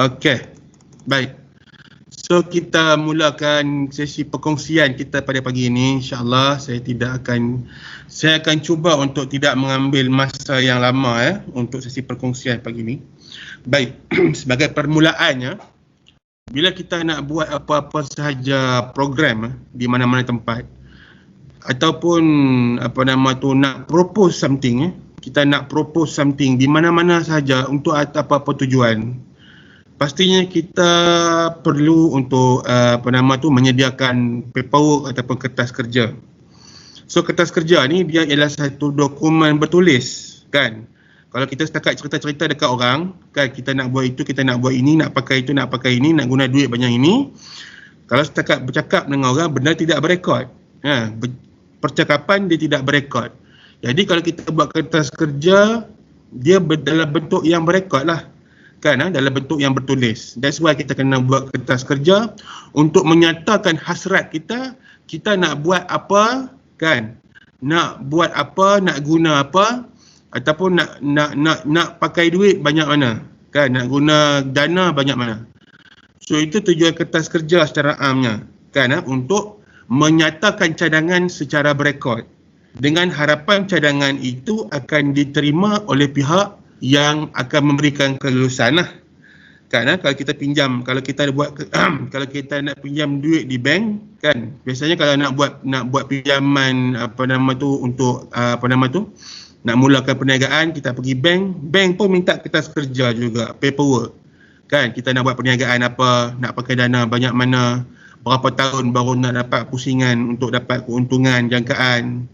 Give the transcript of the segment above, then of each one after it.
Okey. Baik. So kita mulakan sesi perkongsian kita pada pagi ini. InsyaAllah saya akan cuba untuk tidak mengambil masa yang lama untuk sesi perkongsian pagi ini. Baik, sebagai permulaannya, bila kita nak buat apa-apa sahaja program di mana-mana tempat ataupun nak propose something, kita nak propose something di mana-mana sahaja untuk apa-apa tujuan, pastinya kita perlu untuk menyediakan paperwork ataupun kertas kerja. So kertas kerja ni dia ialah satu dokumen bertulis, kan. Kalau kita setakat cerita-cerita dekat orang, kan, kita nak buat itu, kita nak buat ini, nak pakai itu, nak pakai ini, nak guna duit banyak ini. Kalau setakat bercakap dengan orang, benda tidak berekod. Percakapan dia tidak berekod. Jadi kalau kita buat kertas kerja, dia dalam bentuk yang berekod lah. Kan, dalam bentuk yang bertulis. That's why kita kena buat kertas kerja untuk menyatakan hasrat kita nak buat apa, kan, nak buat apa, nak guna apa, ataupun nak pakai duit banyak mana, kan, nak guna dana banyak mana. So itu tujuan kertas kerja secara amnya, kan, untuk menyatakan cadangan secara berekod dengan harapan cadangan itu akan diterima oleh pihak yang akan memberikan kelulusan lah. Kan, kalau kita pinjam, kalau kita buat kalau kita nak pinjam duit di bank, kan, biasanya kalau nak buat pinjaman untuk nak mulakan perniagaan, kita pergi bank pun minta kertas kerja juga, paperwork. Kan, kita nak buat perniagaan apa, nak pakai dana banyak mana, berapa tahun baru nak dapat pusingan untuk dapat keuntungan jangkaan.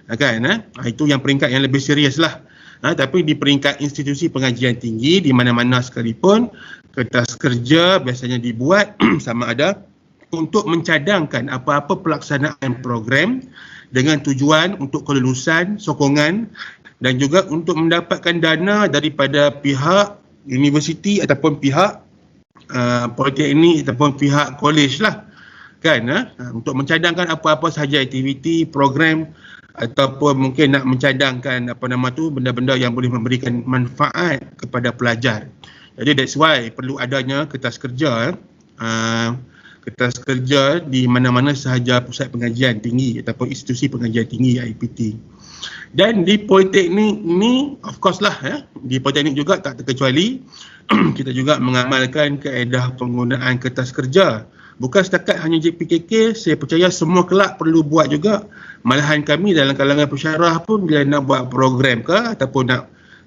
Kan, itu yang peringkat yang lebih serius lah. Tapi di peringkat institusi pengajian tinggi di mana-mana sekalipun, kertas kerja biasanya dibuat sama ada untuk mencadangkan apa-apa pelaksanaan program dengan tujuan untuk kelulusan, sokongan dan juga untuk mendapatkan dana daripada pihak universiti ataupun pihak politeknik ataupun pihak college lah, kan, untuk mencadangkan apa-apa sahaja aktiviti, program ataupun mungkin nak mencadangkan benda-benda yang boleh memberikan manfaat kepada pelajar. Jadi that's why perlu adanya kertas kerja kertas kerja di mana-mana sahaja pusat pengajian tinggi ataupun institusi pengajian tinggi IPT. Dan di politeknik ni of course lah, di politeknik juga tak terkecuali kita juga mengamalkan kaedah penggunaan kertas kerja. Bukan setakat hanya JPKK, saya percaya semua kelab perlu buat juga. Malahan kami dalam kalangan pensyarah pun bila nak buat program ke ataupun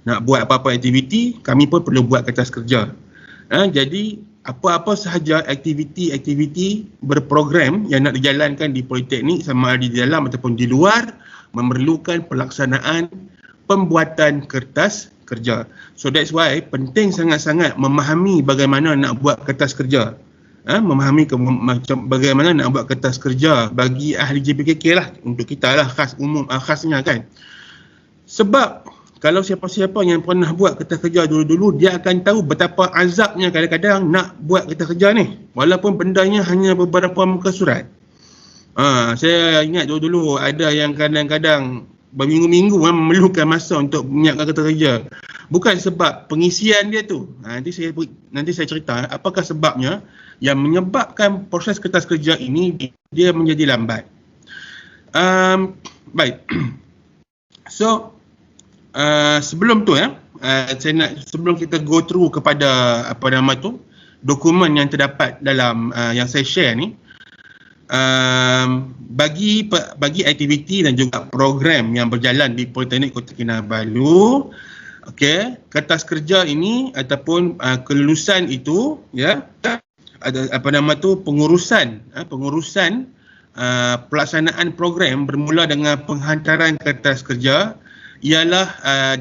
nak buat apa-apa aktiviti, kami pun perlu buat kertas kerja. Jadi apa-apa sahaja aktiviti berprogram yang nak dijalankan di politeknik sama ada di dalam ataupun di luar memerlukan pelaksanaan pembuatan kertas kerja. So that's why penting sangat-sangat memahami bagaimana nak buat kertas kerja. Memahami bagaimana nak buat kertas kerja bagi ahli JPKK lah, untuk kita lah khasnya, kan. Sebab kalau siapa-siapa yang pernah buat kertas kerja dulu-dulu, dia akan tahu betapa azabnya kadang-kadang nak buat kertas kerja ni walaupun bendanya hanya beberapa muka surat. Saya ingat dulu-dulu ada yang kadang-kadang berminggu-minggu memerlukan masa untuk menyiapkan kertas kerja. Bukan sebab pengisian dia tu. Nanti saya cerita apakah sebabnya yang menyebabkan proses kertas kerja ini dia menjadi lambat. Baik. So sebelum tu saya nak, sebelum kita go through kepada dokumen yang terdapat dalam yang saya share ni, bagi aktiviti dan juga program yang berjalan di Politeknik Kota Kinabalu, okey, kertas kerja ini ataupun kelulusan itu, ada pengurusan pelaksanaan program bermula dengan penghantaran kertas kerja ialah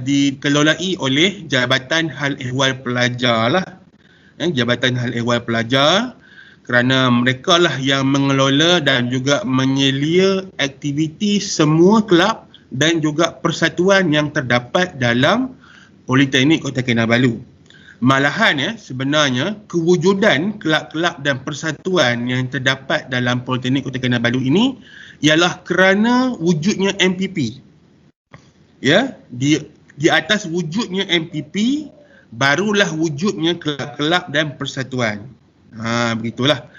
dikelolai oleh Jabatan Hal Ehwal Pelajar lah. Jabatan Hal Ehwal Pelajar, kerana mereka lah yang mengelola dan juga menyelia aktiviti semua kelab dan juga persatuan yang terdapat dalam Politeknik Kota Kinabalu. Malahan sebenarnya kewujudan kelab-kelab dan persatuan yang terdapat dalam Politeknik Kota Kinabalu ini ialah kerana wujudnya MPP. Di atas wujudnya MPP, barulah wujudnya kelab-kelab dan persatuan. Begitulah.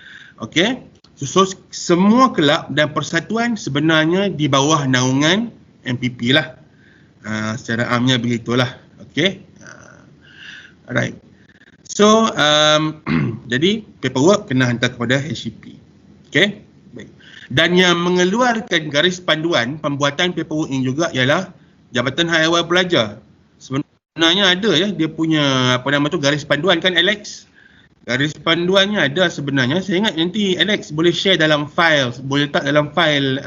Okey. So, semua kelab dan persatuan sebenarnya di bawah naungan MPP lah. Secara amnya begitulah. Okey. Alright. So, jadi paperwork kena hantar kepada HCP. Okey. Baik. Dan yang mengeluarkan garis panduan pembuatan paperwork ini juga ialah Jabatan Hal Ehwal Pelajar. Sebenarnya ada ya, dia punya garis panduan kan, Alex? Garis panduannya ada sebenarnya. Saya ingat nanti Alex boleh share dalam file, boleh letak dalam file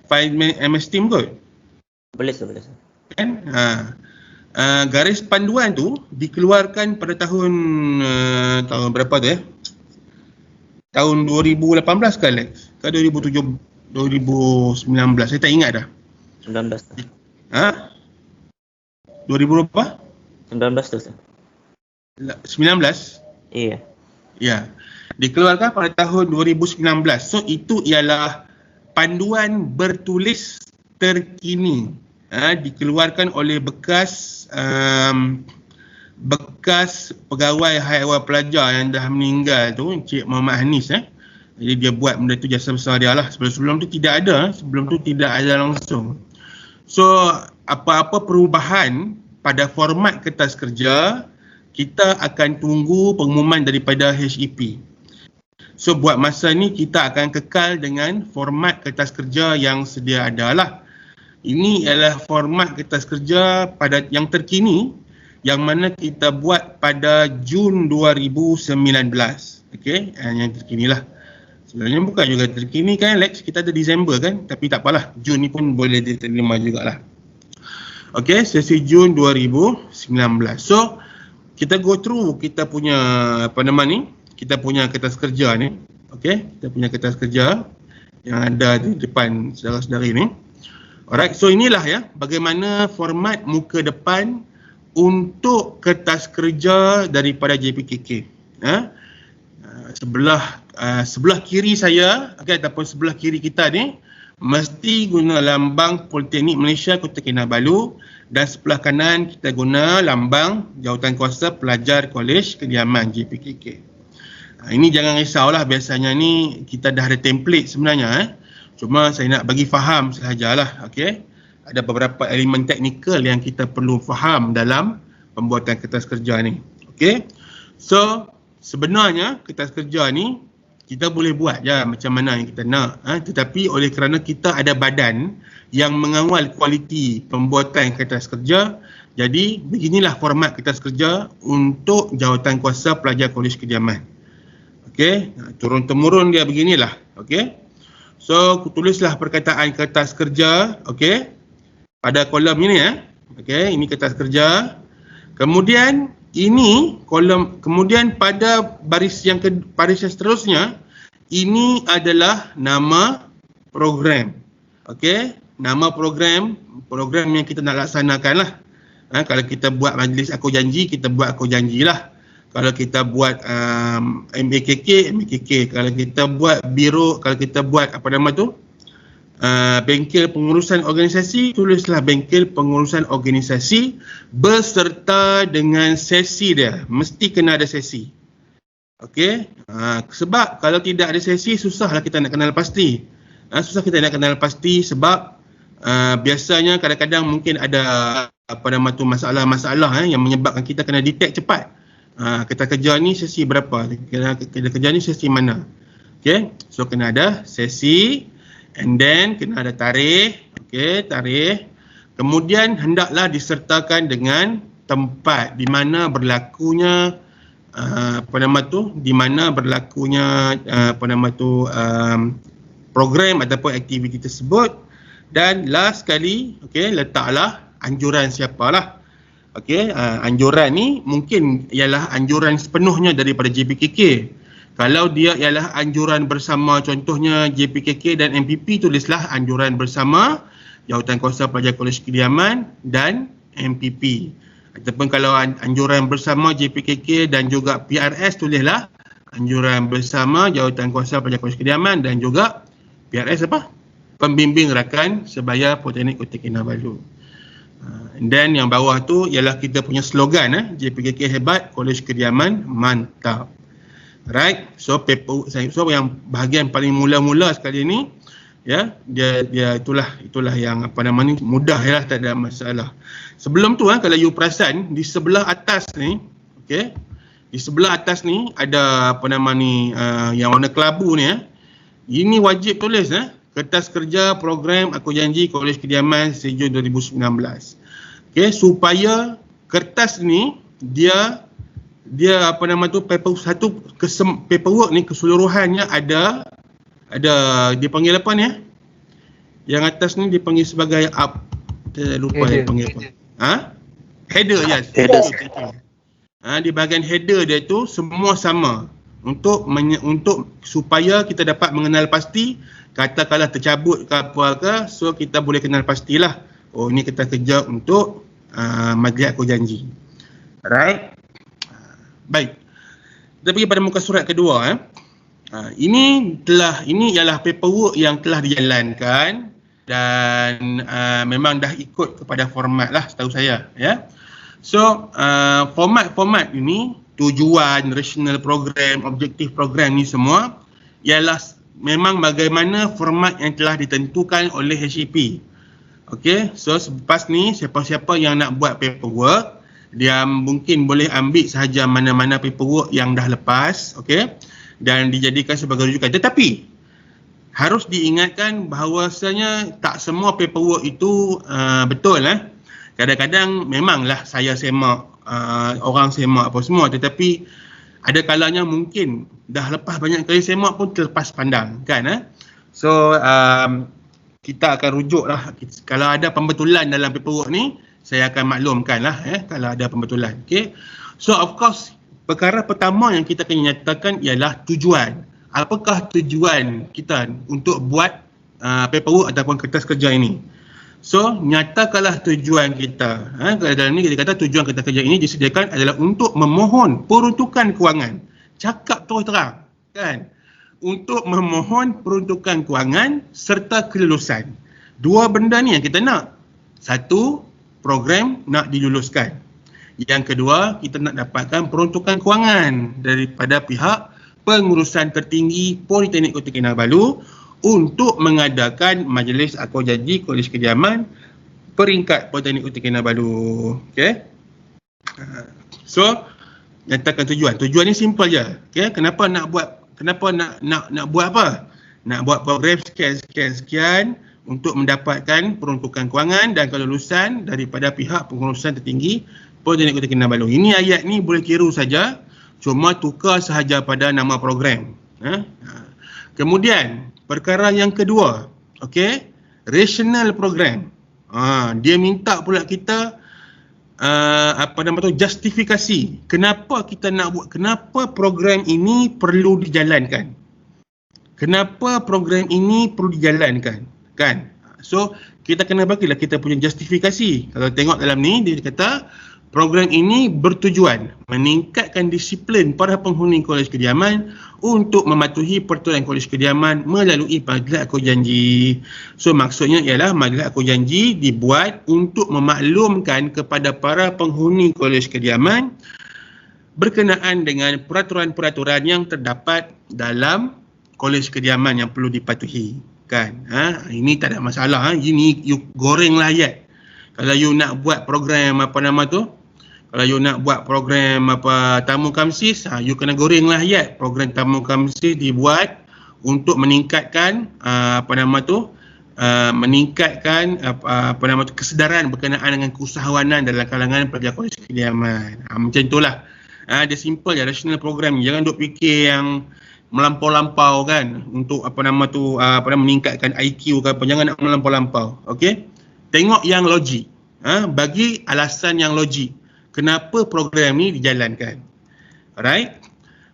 file MS Team kot. Boleh sir. Kan? Garis panduan tu dikeluarkan pada tahun berapa tu ya? Tahun 2018 ke Alex? Ke 2019? Saya tak ingat dah. 19. 2000 berapa? 19 tu. 19? Iya. Ya. Dikeluarkan pada tahun 2019. So itu ialah panduan bertulis terkini. Dikeluarkan oleh bekas pegawai Hal Ehwal Pelajar yang dah meninggal tu, Encik Muhammad Hanis. Jadi dia buat benda tu, jasa besar dia lah. Sebelum tu tidak ada. Sebelum tu tidak ada langsung. So, apa-apa perubahan pada format kertas kerja, kita akan tunggu pengumuman daripada HEP. So, buat masa ni kita akan kekal dengan format kertas kerja yang sedia ada lah. Ini ialah format kertas kerja pada yang terkini, yang mana kita buat pada Jun 2019. Okey, yang terkini lah. Sebenarnya bukan juga terkini kan Alex, kita ada Disember kan, tapi tak apalah, Jun ni pun boleh diterima jugalah. Okey, sesi Jun 2019. So, kita go through kita punya kita punya kertas kerja ni. Okey, kita punya kertas kerja yang ada di depan saudara-saudari ni. Alright, so inilah ya bagaimana format muka depan untuk kertas kerja daripada JPKK. Sebelah kiri saya, ataupun sebelah kiri kita ni mesti guna lambang Politeknik Malaysia Kota Kinabalu, dan sebelah kanan kita guna lambang Jawatankuasa Pelajar Kolej Kediaman JPKK. Ini jangan risaulah, biasanya ni kita dah ada template sebenarnya. Cuma saya nak bagi faham sahajalah. Okey. Ada beberapa elemen teknikal yang kita perlu faham dalam pembuatan kertas kerja ni. Okey. So, sebenarnya kertas kerja ni kita boleh buat je macam mana yang kita nak. Tetapi oleh kerana kita ada badan yang mengawal kualiti pembuatan kertas kerja, jadi beginilah format kertas kerja untuk Jawatankuasa Pelajar Kolej Kediaman. Okey. Turun-temurun dia beginilah. Okey. So, tulislah perkataan kertas kerja, okey, pada kolom ini ya. Okey, ini kertas kerja. Kemudian ini kolom, kemudian pada baris yang seterusnya, ini adalah nama program. Okey, nama program yang kita nak laksanakan lah. Kalau kita buat majlis aku janji, kita buat aku janjilah. Kalau kita buat MAKK. Kalau kita buat biro, kalau kita buat bengkel pengurusan organisasi, tulislah bengkel pengurusan organisasi beserta dengan sesi dia. Mesti kena ada sesi. Okey. Sebab kalau tidak ada sesi, susahlah kita nak kenal pasti. Susah kita nak kenal pasti sebab biasanya kadang-kadang mungkin ada masalah-masalah yang menyebabkan kita kena detect cepat. Kertas kerja ni sesi berapa? Kertas kerja ni sesi mana? Okay, so kena ada sesi, and then kena ada tarikh. Okay, tarikh. Kemudian hendaklah disertakan dengan tempat di mana berlakunya di mana berlakunya program ataupun aktiviti tersebut. Dan last sekali, okay, letaklah anjuran siapalah. Okey, anjuran ni mungkin ialah anjuran sepenuhnya daripada JPKK. Kalau dia ialah anjuran bersama, contohnya JPKK dan MPP, tulislah anjuran bersama Jawatankuasa Pelajar Kolej Kediaman dan MPP. Ataupun kalau anjuran bersama JPKK dan juga PRS, tulislah anjuran bersama Jawatankuasa Pelajar Kolej Kediaman dan juga PRS Pembimbing Rakan Sebaya Politeknik Kota Kinabalu. Dan yang bawah tu ialah kita punya slogan, JPKK hebat, Kolej Kediaman mantap. Right, so yang bahagian paling mula-mula sekali ni, ya, dia itulah yang mudah ya, tak ada masalah. Sebelum tu kalau you perasan di sebelah atas ni, okey, di sebelah atas ni ada yang warna kelabu ni, ini wajib tulis, kertas kerja program Aku Janji Kolej Kediaman sejak 2019. Okey, supaya kertas ni dia paperwork ni keseluruhannya ada dipanggil apa ni, yang atas ni dipanggil sebagai saya lupa dia panggil apa. Header, yes. Header. Di bahagian header dia tu semua sama untuk supaya kita dapat mengenal pasti, katakanlah tercabut ke apa ke, so kita boleh kenal pastilah, oh ni kita kerja untuk Majlis Aku Janji. Alright. Baik. Kita pergi pada muka surat kedua. Ini ialah paperwork yang telah dijalankan dan memang dah ikut kepada format lah setahu saya, ya. So format ini, tujuan, rasional program, objektif program ni semua ialah memang bagaimana format yang telah ditentukan oleh HEP. Okey, so selepas ni siapa-siapa yang nak buat paperwork, dia mungkin boleh ambil sahaja mana-mana paperwork yang dah lepas, okey, dan dijadikan sebagai rujukan. Tetapi harus diingatkan bahawasanya tak semua paperwork itu betul. Kadang-kadang memanglah saya semak, orang semak apa semua, tetapi ada kalanya mungkin dah lepas banyak kali semak pun terlepas pandang, kan? So kita akan rujuk lah, kalau ada pembetulan dalam paperwork ni, saya akan maklumkan lah, kalau ada pembetulan. Okay. So of course, perkara pertama yang kita akan nyatakan ialah tujuan. Apakah tujuan kita untuk buat paperwork ataupun kertas kerja ini? So, nyatakanlah tujuan kita. Dalam ni kita kata tujuan kertas kerja ini disediakan adalah untuk memohon peruntukan kewangan. Cakap terus terang, kan? Untuk memohon peruntukan kewangan serta kelulusan. Dua benda ni yang kita nak. Satu, program nak diluluskan. Yang kedua, kita nak dapatkan peruntukan kewangan daripada pihak pengurusan tertinggi Politeknik Kota Kinabalu untuk mengadakan Majlis Aku Janji Kolej Kediaman peringkat Politeknik Kota Kinabalu. Okey. So, nyatakan tujuan. Tujuan ni simple je. Okey, kenapa nak buat apa? Nak buat program sekian untuk mendapatkan peruntukan kewangan dan kelulusan daripada pihak pengurusan tertinggi Politeknik Kota Kinabalu. Ini ayat ni boleh kira saja, cuma tukar sahaja pada nama program. Kemudian perkara yang kedua, okey, rasional program. Dia minta pula kita justifikasi kenapa kita nak buat, kenapa program ini perlu dijalankan. Kenapa program ini perlu dijalankan, kan? So kita kena bagilah kita punya justifikasi. Kalau tengok dalam ni dia kata program ini bertujuan meningkatkan disiplin para penghuni Kolej Kediaman untuk mematuhi peraturan Kolej Kediaman melalui Majlis Aku Janji. So maksudnya ialah Majlis Aku Janji dibuat untuk memaklumkan kepada para penghuni Kolej Kediaman berkenaan dengan peraturan-peraturan yang terdapat dalam Kolej Kediaman yang perlu dipatuhi, kan? Ini tak ada masalah. Ini you gorenglah ayat. Kalau you nak buat program kalau you nak buat program tamu kamsis, you kena gorenglah ayat. Program tamu kamsis dibuat untuk meningkatkan kesedaran berkenaan dengan keusahawanan dalam kalangan pelajar Kolej Kediaman. Macam itulah. Dia simple je rasional program. Jangan duk fikir yang melampau-lampau, kan, untuk meningkatkan IQ ke apa. Jangan nak melampau-lampau. Okey, tengok yang logik. Bagi alasan yang logik kenapa program ni dijalankan. Alright.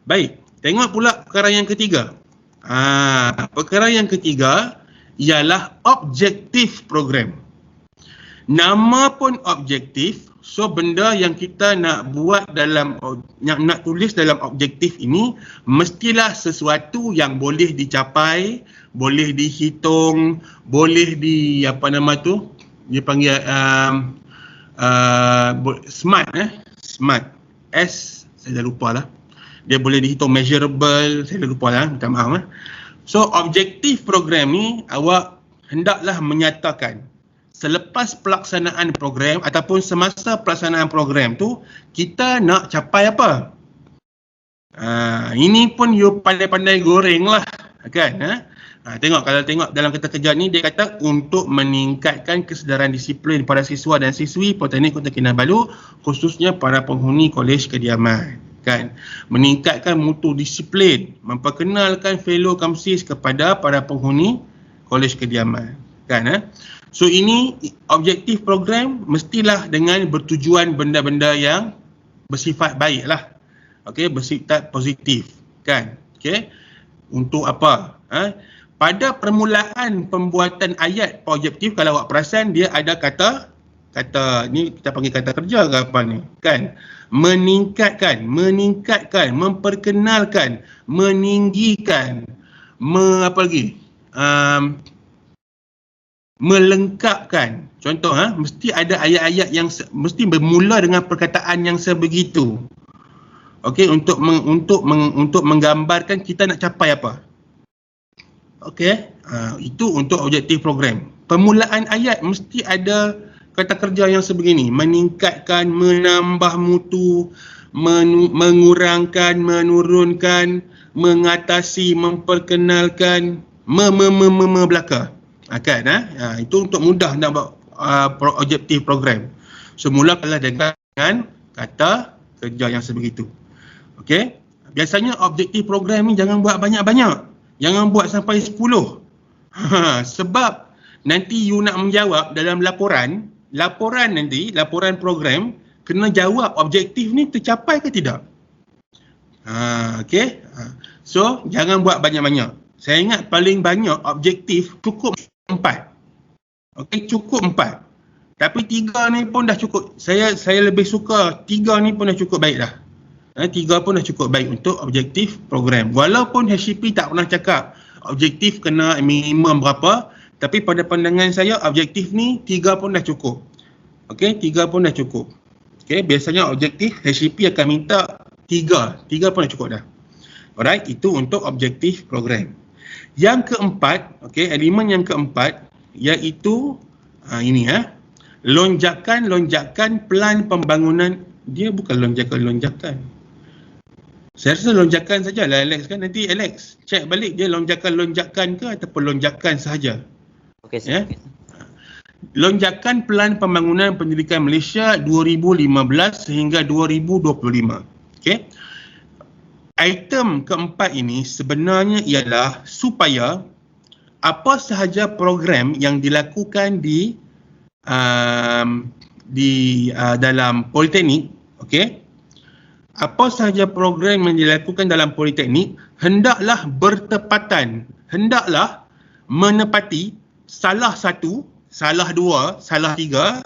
Baik, tengok pula perkara yang ketiga. Perkara yang ketiga ialah objektif program. Nama pun objektif. So benda yang kita nak buat nak tulis dalam objektif ini mestilah sesuatu yang boleh dicapai, boleh dihitung, boleh dia panggil smart smart saya dah lupa lah, dia boleh dihitung measurable, saya dah lupa lah, minta maaf. So objektif program ni awak hendaklah menyatakan selepas pelaksanaan program ataupun semasa pelaksanaan program tu kita nak capai apa. Ini pun you pandai-pandai goreng lah kan. Tengok, kalau tengok dalam kata kerja ni dia kata untuk meningkatkan kesedaran disiplin para siswa dan siswi Politeknik Kota Kinabalu khususnya para penghuni kolej kediaman kan, meningkatkan mutu disiplin, memperkenalkan fellow kamsis kepada para penghuni kolej kediaman kan. So ini objektif program mestilah dengan bertujuan benda-benda yang bersifat baik lah, okey, bersifat positif kan. Okey, untuk apa? Pada permulaan pembuatan ayat objektif, kalau awak perasan dia ada kata ni kita panggil kata kerja ke apa ni kan, meningkatkan, memperkenalkan, meninggikan, apa lagi, melengkapkan. Contoh, mesti ada ayat-ayat yang mesti bermula dengan perkataan yang sebegitu. Okey, untuk menggambarkan kita nak capai apa. Okey, itu untuk objektif program. Permulaan ayat mesti ada kata kerja yang sebegini, meningkatkan, menambah mutu, mengurangkan, menurunkan, mengatasi, memperkenalkan, belaka. Kan, itu untuk mudah nak buat objektif program. Semulakanlah dengan kata kerja yang sebegitu. Okey, biasanya objektif program ni jangan buat banyak-banyak. Jangan buat sampai 10. Sebab nanti you nak menjawab dalam laporan program, kena jawab objektif ni tercapai ke tidak. Okey. So jangan buat banyak-banyak. Saya ingat paling banyak objektif cukup 4. Okey, cukup 4. Tapi 3 ni pun dah cukup. Saya lebih suka 3 ni pun dah cukup baik dah. 3 pun dah cukup baik untuk objektif program. Walaupun HCP tak pernah cakap objektif kena minimum berapa, tapi pada pandangan saya objektif ni 3 pun dah cukup. Okey, 3 pun dah cukup. Okey, biasanya objektif HCP akan minta 3 pun dah cukup dah. Alright, itu untuk objektif program. Yang keempat, okey, elemen yang keempat iaitu ini lonjakan pelan pembangunan. Dia bukan lonjakan. Saya rasa lonjakan sajalah Alex kan. Nanti Alex cek balik dia lonjakan ke ataupun lonjakan sahaja. Okey, ya? Lonjakan pelan pembangunan pendidikan Malaysia 2015 sehingga 2025. Okey. Item keempat ini sebenarnya ialah supaya apa sahaja program yang dilakukan di dalam politeknik, okey, apa sahaja program yang dilakukan dalam politeknik hendaklah bertepatan, hendaklah menepati salah satu, salah dua, salah tiga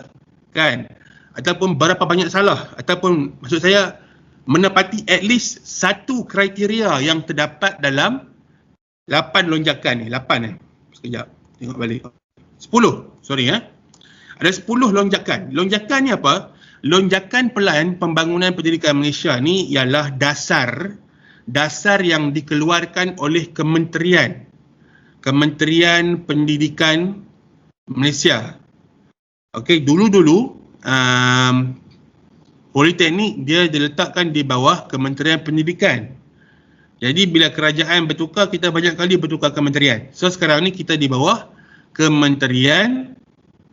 kan, ataupun berapa banyak salah, ataupun maksud saya menepati at least satu kriteria yang terdapat dalam 8 lonjakan ni. 8 sekejap tengok balik, 10 ada 10 lonjakan. Lonjakan ni apa? Lonjakan pelan pembangunan pendidikan Malaysia ni ialah dasar yang dikeluarkan oleh Kementerian Pendidikan Malaysia. Okey, dulu politeknik dia diletakkan di bawah Kementerian Pendidikan. Jadi bila kerajaan bertukar, kita banyak kali bertukar kementerian. So sekarang ni kita di bawah Kementerian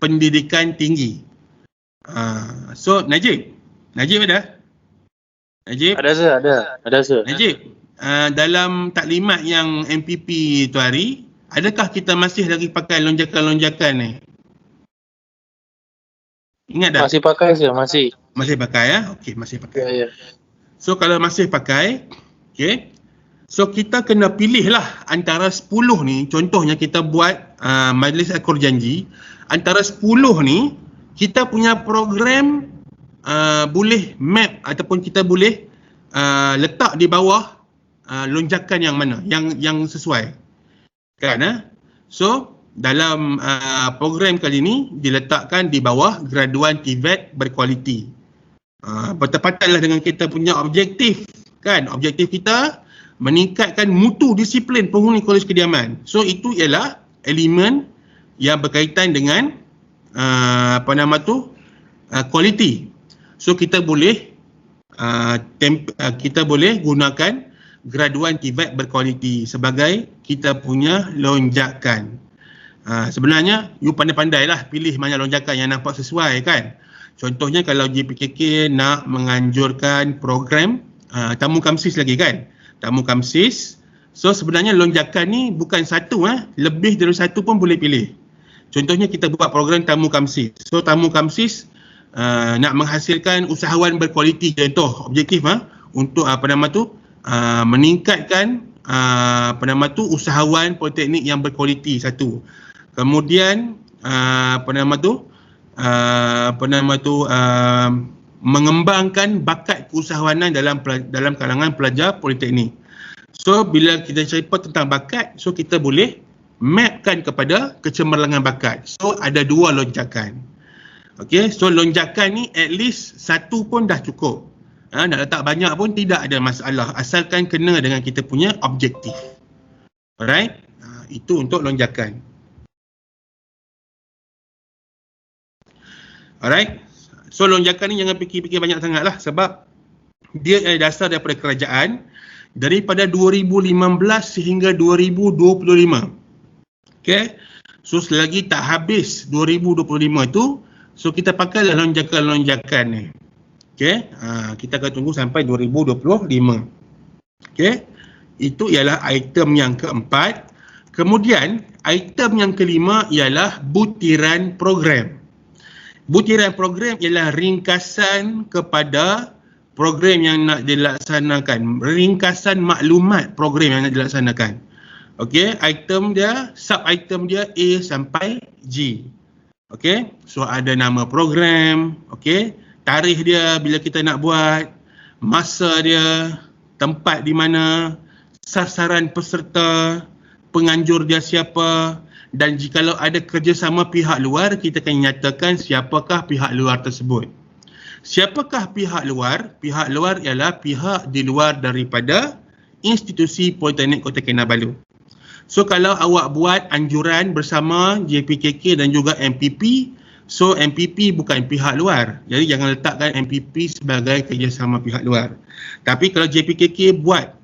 Pendidikan Tinggi. So Najib ada? Najib? Ada sir. Najib, dalam taklimat yang MPP tu hari, adakah kita masih lagi pakai lonjakan-lonjakan ni? Ingat tak? Masih pakai sir, masih. Masih pakai ya? Okey, masih pakai. Ya. So kalau masih pakai, okey. So kita kena pilih lah antara 10 ni. Contohnya kita buat majlis akor janji. Antara 10 ni, kita punya program boleh map ataupun kita boleh letak di bawah lonjakan yang mana, yang sesuai. Kan? So dalam program kali ini diletakkan di bawah graduan TVET berkualiti. Bertepatanlah dengan kita punya objektif kan. Objektif kita meningkatkan mutu disiplin penghuni kolej kediaman. So itu ialah elemen yang berkaitan dengan kualiti. So kita boleh gunakan graduan TVET berkualiti sebagai kita punya lonjakan. Sebenarnya you pandai-pandailah pilih mana lonjakan yang nampak sesuai kan. Contohnya kalau JPKK nak menganjurkan program tamu kamsis lagi kan. Tamu kamsis. So sebenarnya lonjakan ni bukan satu, lebih dari satu pun boleh pilih. Contohnya kita buat program tamu kamsis. So tamu kamsis nak menghasilkan usahawan berkualiti, contoh objektif untuk meningkatkan usahawan politeknik yang berkualiti satu. Kemudian mengembangkan bakat keusahawanan dalam kalangan pelajar politeknik. So bila kita cerita tentang bakat, so kita boleh mapkan kepada kecemerlangan bakat. So ada dua lonjakan. Okey, so lonjakan ni at least satu pun dah cukup. Nak letak banyak pun tidak ada masalah, asalkan kena dengan kita punya objektif. Alright, itu untuk lonjakan. Alright, so lonjakan ni jangan fikir-fikir banyak sangat lah, sebab dia ada dasar daripada kerajaan daripada 2015 sehingga 2025. Okay, so selagi tak habis 2025 tu, so kita pakailah lonjakan-lonjakan ni. Okay, kita akan tunggu sampai 2025. Okay, itu ialah item yang keempat. Kemudian item yang kelima ialah butiran program. Butiran program ialah ringkasan kepada program yang nak dilaksanakan, ringkasan maklumat program yang nak dilaksanakan. Okey, item dia, sub-item dia A sampai G. Okey, so ada nama program, okey, tarikh dia bila kita nak buat, masa dia, tempat di mana, sasaran peserta, penganjur dia siapa, dan jikalau ada kerjasama pihak luar, kita akan nyatakan siapakah pihak luar tersebut. Siapakah pihak luar? Pihak luar ialah pihak di luar daripada institusi Politeknik Kota Kinabalu. So kalau awak buat anjuran bersama JPKK dan juga MPP, so MPP bukan pihak luar. Jadi jangan letakkan MPP sebagai kerjasama pihak luar. Tapi kalau JPKK buat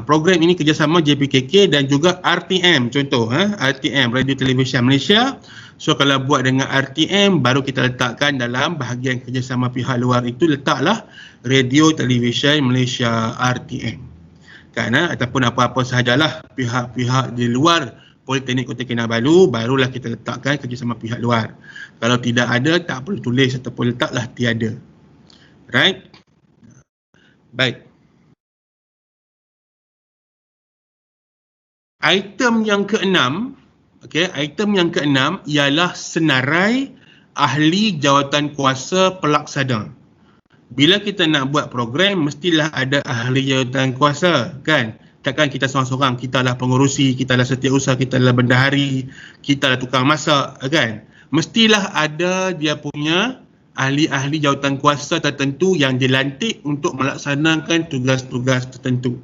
program ini kerjasama JPKK dan juga RTM, contoh RTM, Radio Television Malaysia. So kalau buat dengan RTM, baru kita letakkan dalam bahagian kerjasama pihak luar itu, letaklah Radio Television Malaysia RTM. Ataupun apa-apa sahajalah pihak-pihak di luar Politeknik Kota Kinabalu, barulah kita letakkan kerjasama pihak luar. Kalau tidak ada, tak perlu tulis ataupun letaklah tiada. Right? Baik. Item yang keenam, item yang keenam ialah senarai ahli jawatan kuasa pelaksana. Bila kita nak buat program, mestilah ada ahli jawatan kuasa, kan? Takkan kita seorang-seorang, kita lah pengurusi, kita lah setiausaha, kita lah bendahari, kita lah tukang masak, kan? Mestilah ada dia punya ahli-ahli jawatan kuasa tertentu yang dilantik untuk melaksanakan tugas-tugas tertentu.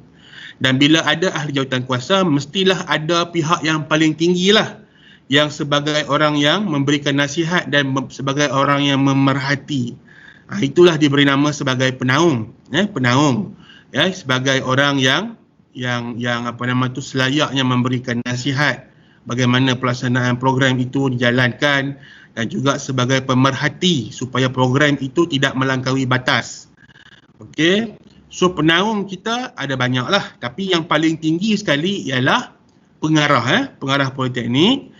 Dan bila ada ahli jawatan kuasa, mestilah ada pihak yang paling tinggi lah, yang sebagai orang yang memberikan nasihat dan sebagai orang yang memerhati. Itulah diberi nama sebagai penaung, penaung, sebagai orang yang selayaknya memberikan nasihat bagaimana pelaksanaan program itu dijalankan, dan juga sebagai pemerhati supaya program itu tidak melampaui batas. Okey. So penaung kita ada banyaklah, tapi yang paling tinggi sekali ialah pengarah, pengarah Politeknik,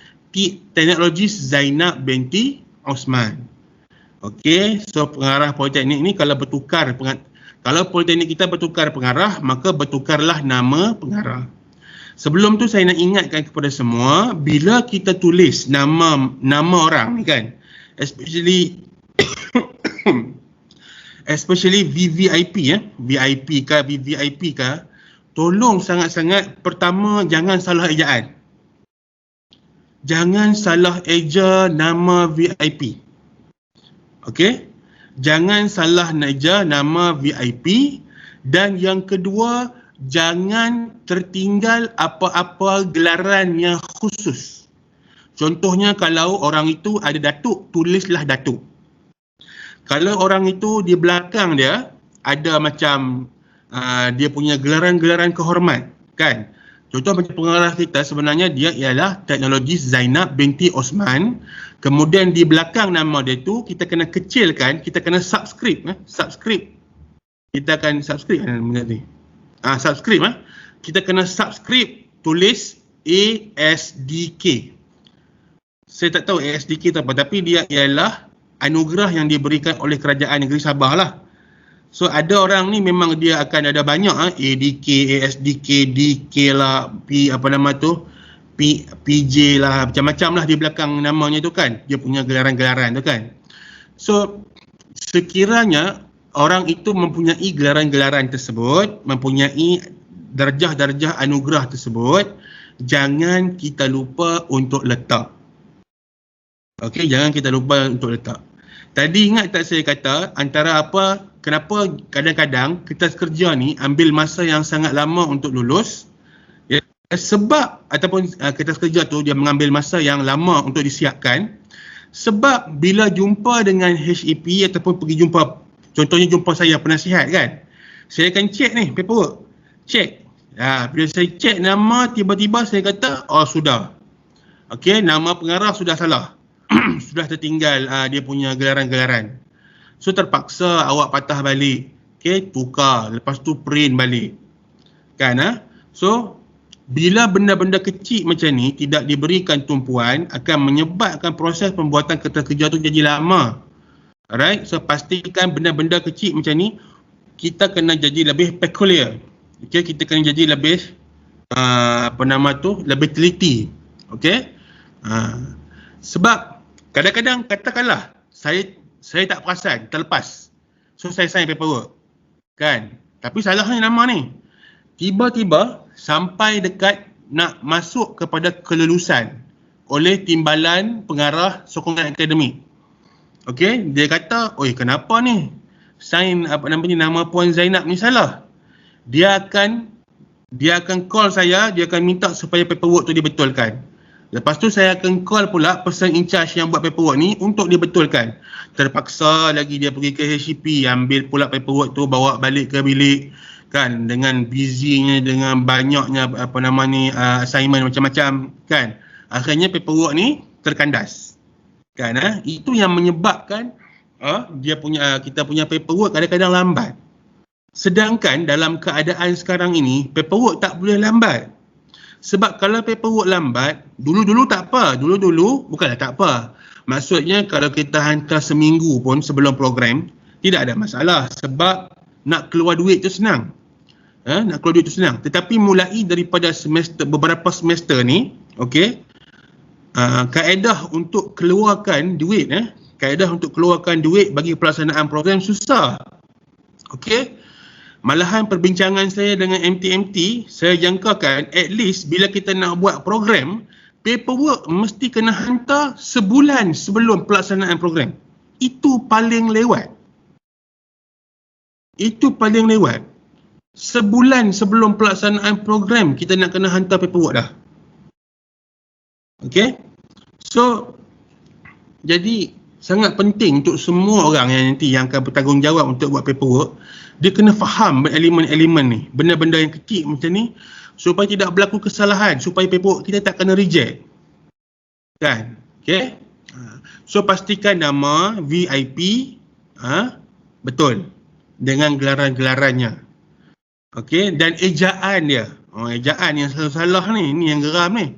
Teknologis Zainab binti Osman. Okey, so pengarah Politeknik ni kalau Politeknik kita bertukar pengarah, maka bertukarlah nama pengarah. Sebelum tu saya nak ingatkan kepada semua, bila kita tulis nama orang ni kan, especially VVIP, VIP ke VVIP ke, tolong sangat-sangat, pertama jangan salah ejaan. jangan salah eja nama VIP. Okey? Jangan salah eja nama VIP. Dan yang kedua, jangan tertinggal apa-apa gelaran yang khusus. Contohnya kalau orang itu ada datuk, tulislah datuk. Kalau orang itu di belakang dia ada macam dia punya gelaran-gelaran kehormat, kan? Contoh macam pengarah kita sebenarnya dia ialah Teknologis Zainab binti Osman. Kemudian di belakang nama dia tu kita kena kecilkan, kita kena subscribe, subscribe. Kita akan subscribe benda ni. Subscribe kita kena subscribe tulis ASDK. Saya tak tahu ASDK tu apa, tapi dia ialah anugerah yang diberikan oleh kerajaan negeri Sabah lah. So ada orang ni memang dia akan ada banyak ADK, ASDK, DK lah, PJ lah, macam-macam lah di belakang namanya tu kan. Dia punya gelaran-gelaran tu kan. So sekiranya orang itu mempunyai gelaran-gelaran tersebut, mempunyai darjah-darjah anugerah tersebut, jangan kita lupa untuk letak. Okey, jangan kita lupa untuk letak. Tadi ingat tak saya kata antara kenapa kadang-kadang kita kerja ni ambil masa yang sangat lama untuk lulus? Ya, sebab ataupun kita kerja tu dia mengambil masa yang lama untuk disiapkan. Sebab bila jumpa dengan HEP ataupun pergi jumpa, contohnya jumpa saya penasihat kan, saya akan check ni paperwork. Check. Bila saya check nama, tiba-tiba saya kata, sudah. Okey, nama pengarah sudah salah. Sudah tertinggal dia punya gelaran-gelaran. So terpaksa awak patah balik. Okey, tukar. Lepas tu print balik. Kan? So, bila benda-benda kecil macam ni tidak diberikan tumpuan, akan menyebabkan proses pembuatan kertas kerja tu jadi lama. Alright, so pastikan benda-benda kecil macam ni kita kena jadi lebih peculiar. Okay, kita kena jadi lebih lebih teliti. Okay, sebab kadang-kadang katakanlah saya tak perasan, terlepas. So saya sign paperwork. Kan? Tapi salahnya nama ni. Tiba-tiba sampai dekat nak masuk kepada kelulusan oleh Timbalan Pengarah Sokongan Akademik. Okey, dia kata, "Oi, kenapa ni? Sign nama Puan Zainab ni salah." Dia akan call saya, dia akan minta supaya paperwork tu dibetulkan. Lepas tu saya akan call pula person in charge yang buat paperwork ni untuk dibetulkan. Terpaksa lagi dia pergi ke HCP, ambil pula paperwork tu, bawa balik ke bilik kan, dengan busy-nya, dengan banyaknya assignment macam-macam kan. Akhirnya paperwork ni terkandas. Kan, itu yang menyebabkan kita punya paperwork kadang-kadang lambat. Sedangkan dalam keadaan sekarang ini, paperwork tak boleh lambat. Sebab kalau paperwork lambat, dulu-dulu tak apa. Dulu-dulu bukanlah tak apa. Maksudnya kalau kita hantar seminggu pun sebelum program, tidak ada masalah. Sebab nak keluar duit tu senang. Nak keluar duit tu senang. Tetapi mulai daripada beberapa semester ni, okey, kaedah untuk keluarkan duit, kaedah untuk keluarkan duit bagi pelaksanaan program susah. Okey. Malahan perbincangan saya dengan MTMT, saya jangkakan at least bila kita nak buat program, paperwork mesti kena hantar sebulan sebelum pelaksanaan program. Itu paling lewat. Sebulan sebelum pelaksanaan program kita nak kena hantar paperwork dah. Okey. So, jadi sangat penting untuk semua orang yang nanti yang akan bertanggungjawab untuk buat paperwork, dia kena faham elemen-elemen ni, benda-benda yang kecil macam ni, supaya tidak berlaku kesalahan, supaya paperwork kita tak kena reject. Kan? Okay? So pastikan nama VIP betul dengan gelaran-gelarannya. Okay? Dan ejaan dia. Ejaan yang salah ni yang geram ni.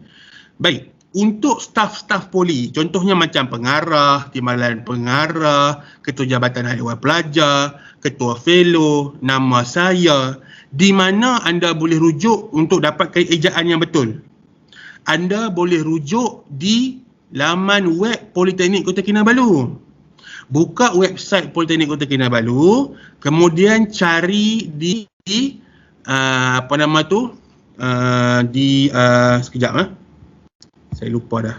Baik. Untuk staf-staf poli, contohnya macam pengarah, timbalan pengarah, ketua jabatan hadiah pelajar, ketua fellow, nama saya, di mana anda boleh rujuk untuk dapatkan ejaan yang betul? Anda boleh rujuk di laman web Politeknik Kota Kinabalu. Buka website Politeknik Kota Kinabalu, kemudian cari di sekejap saya lupa dah.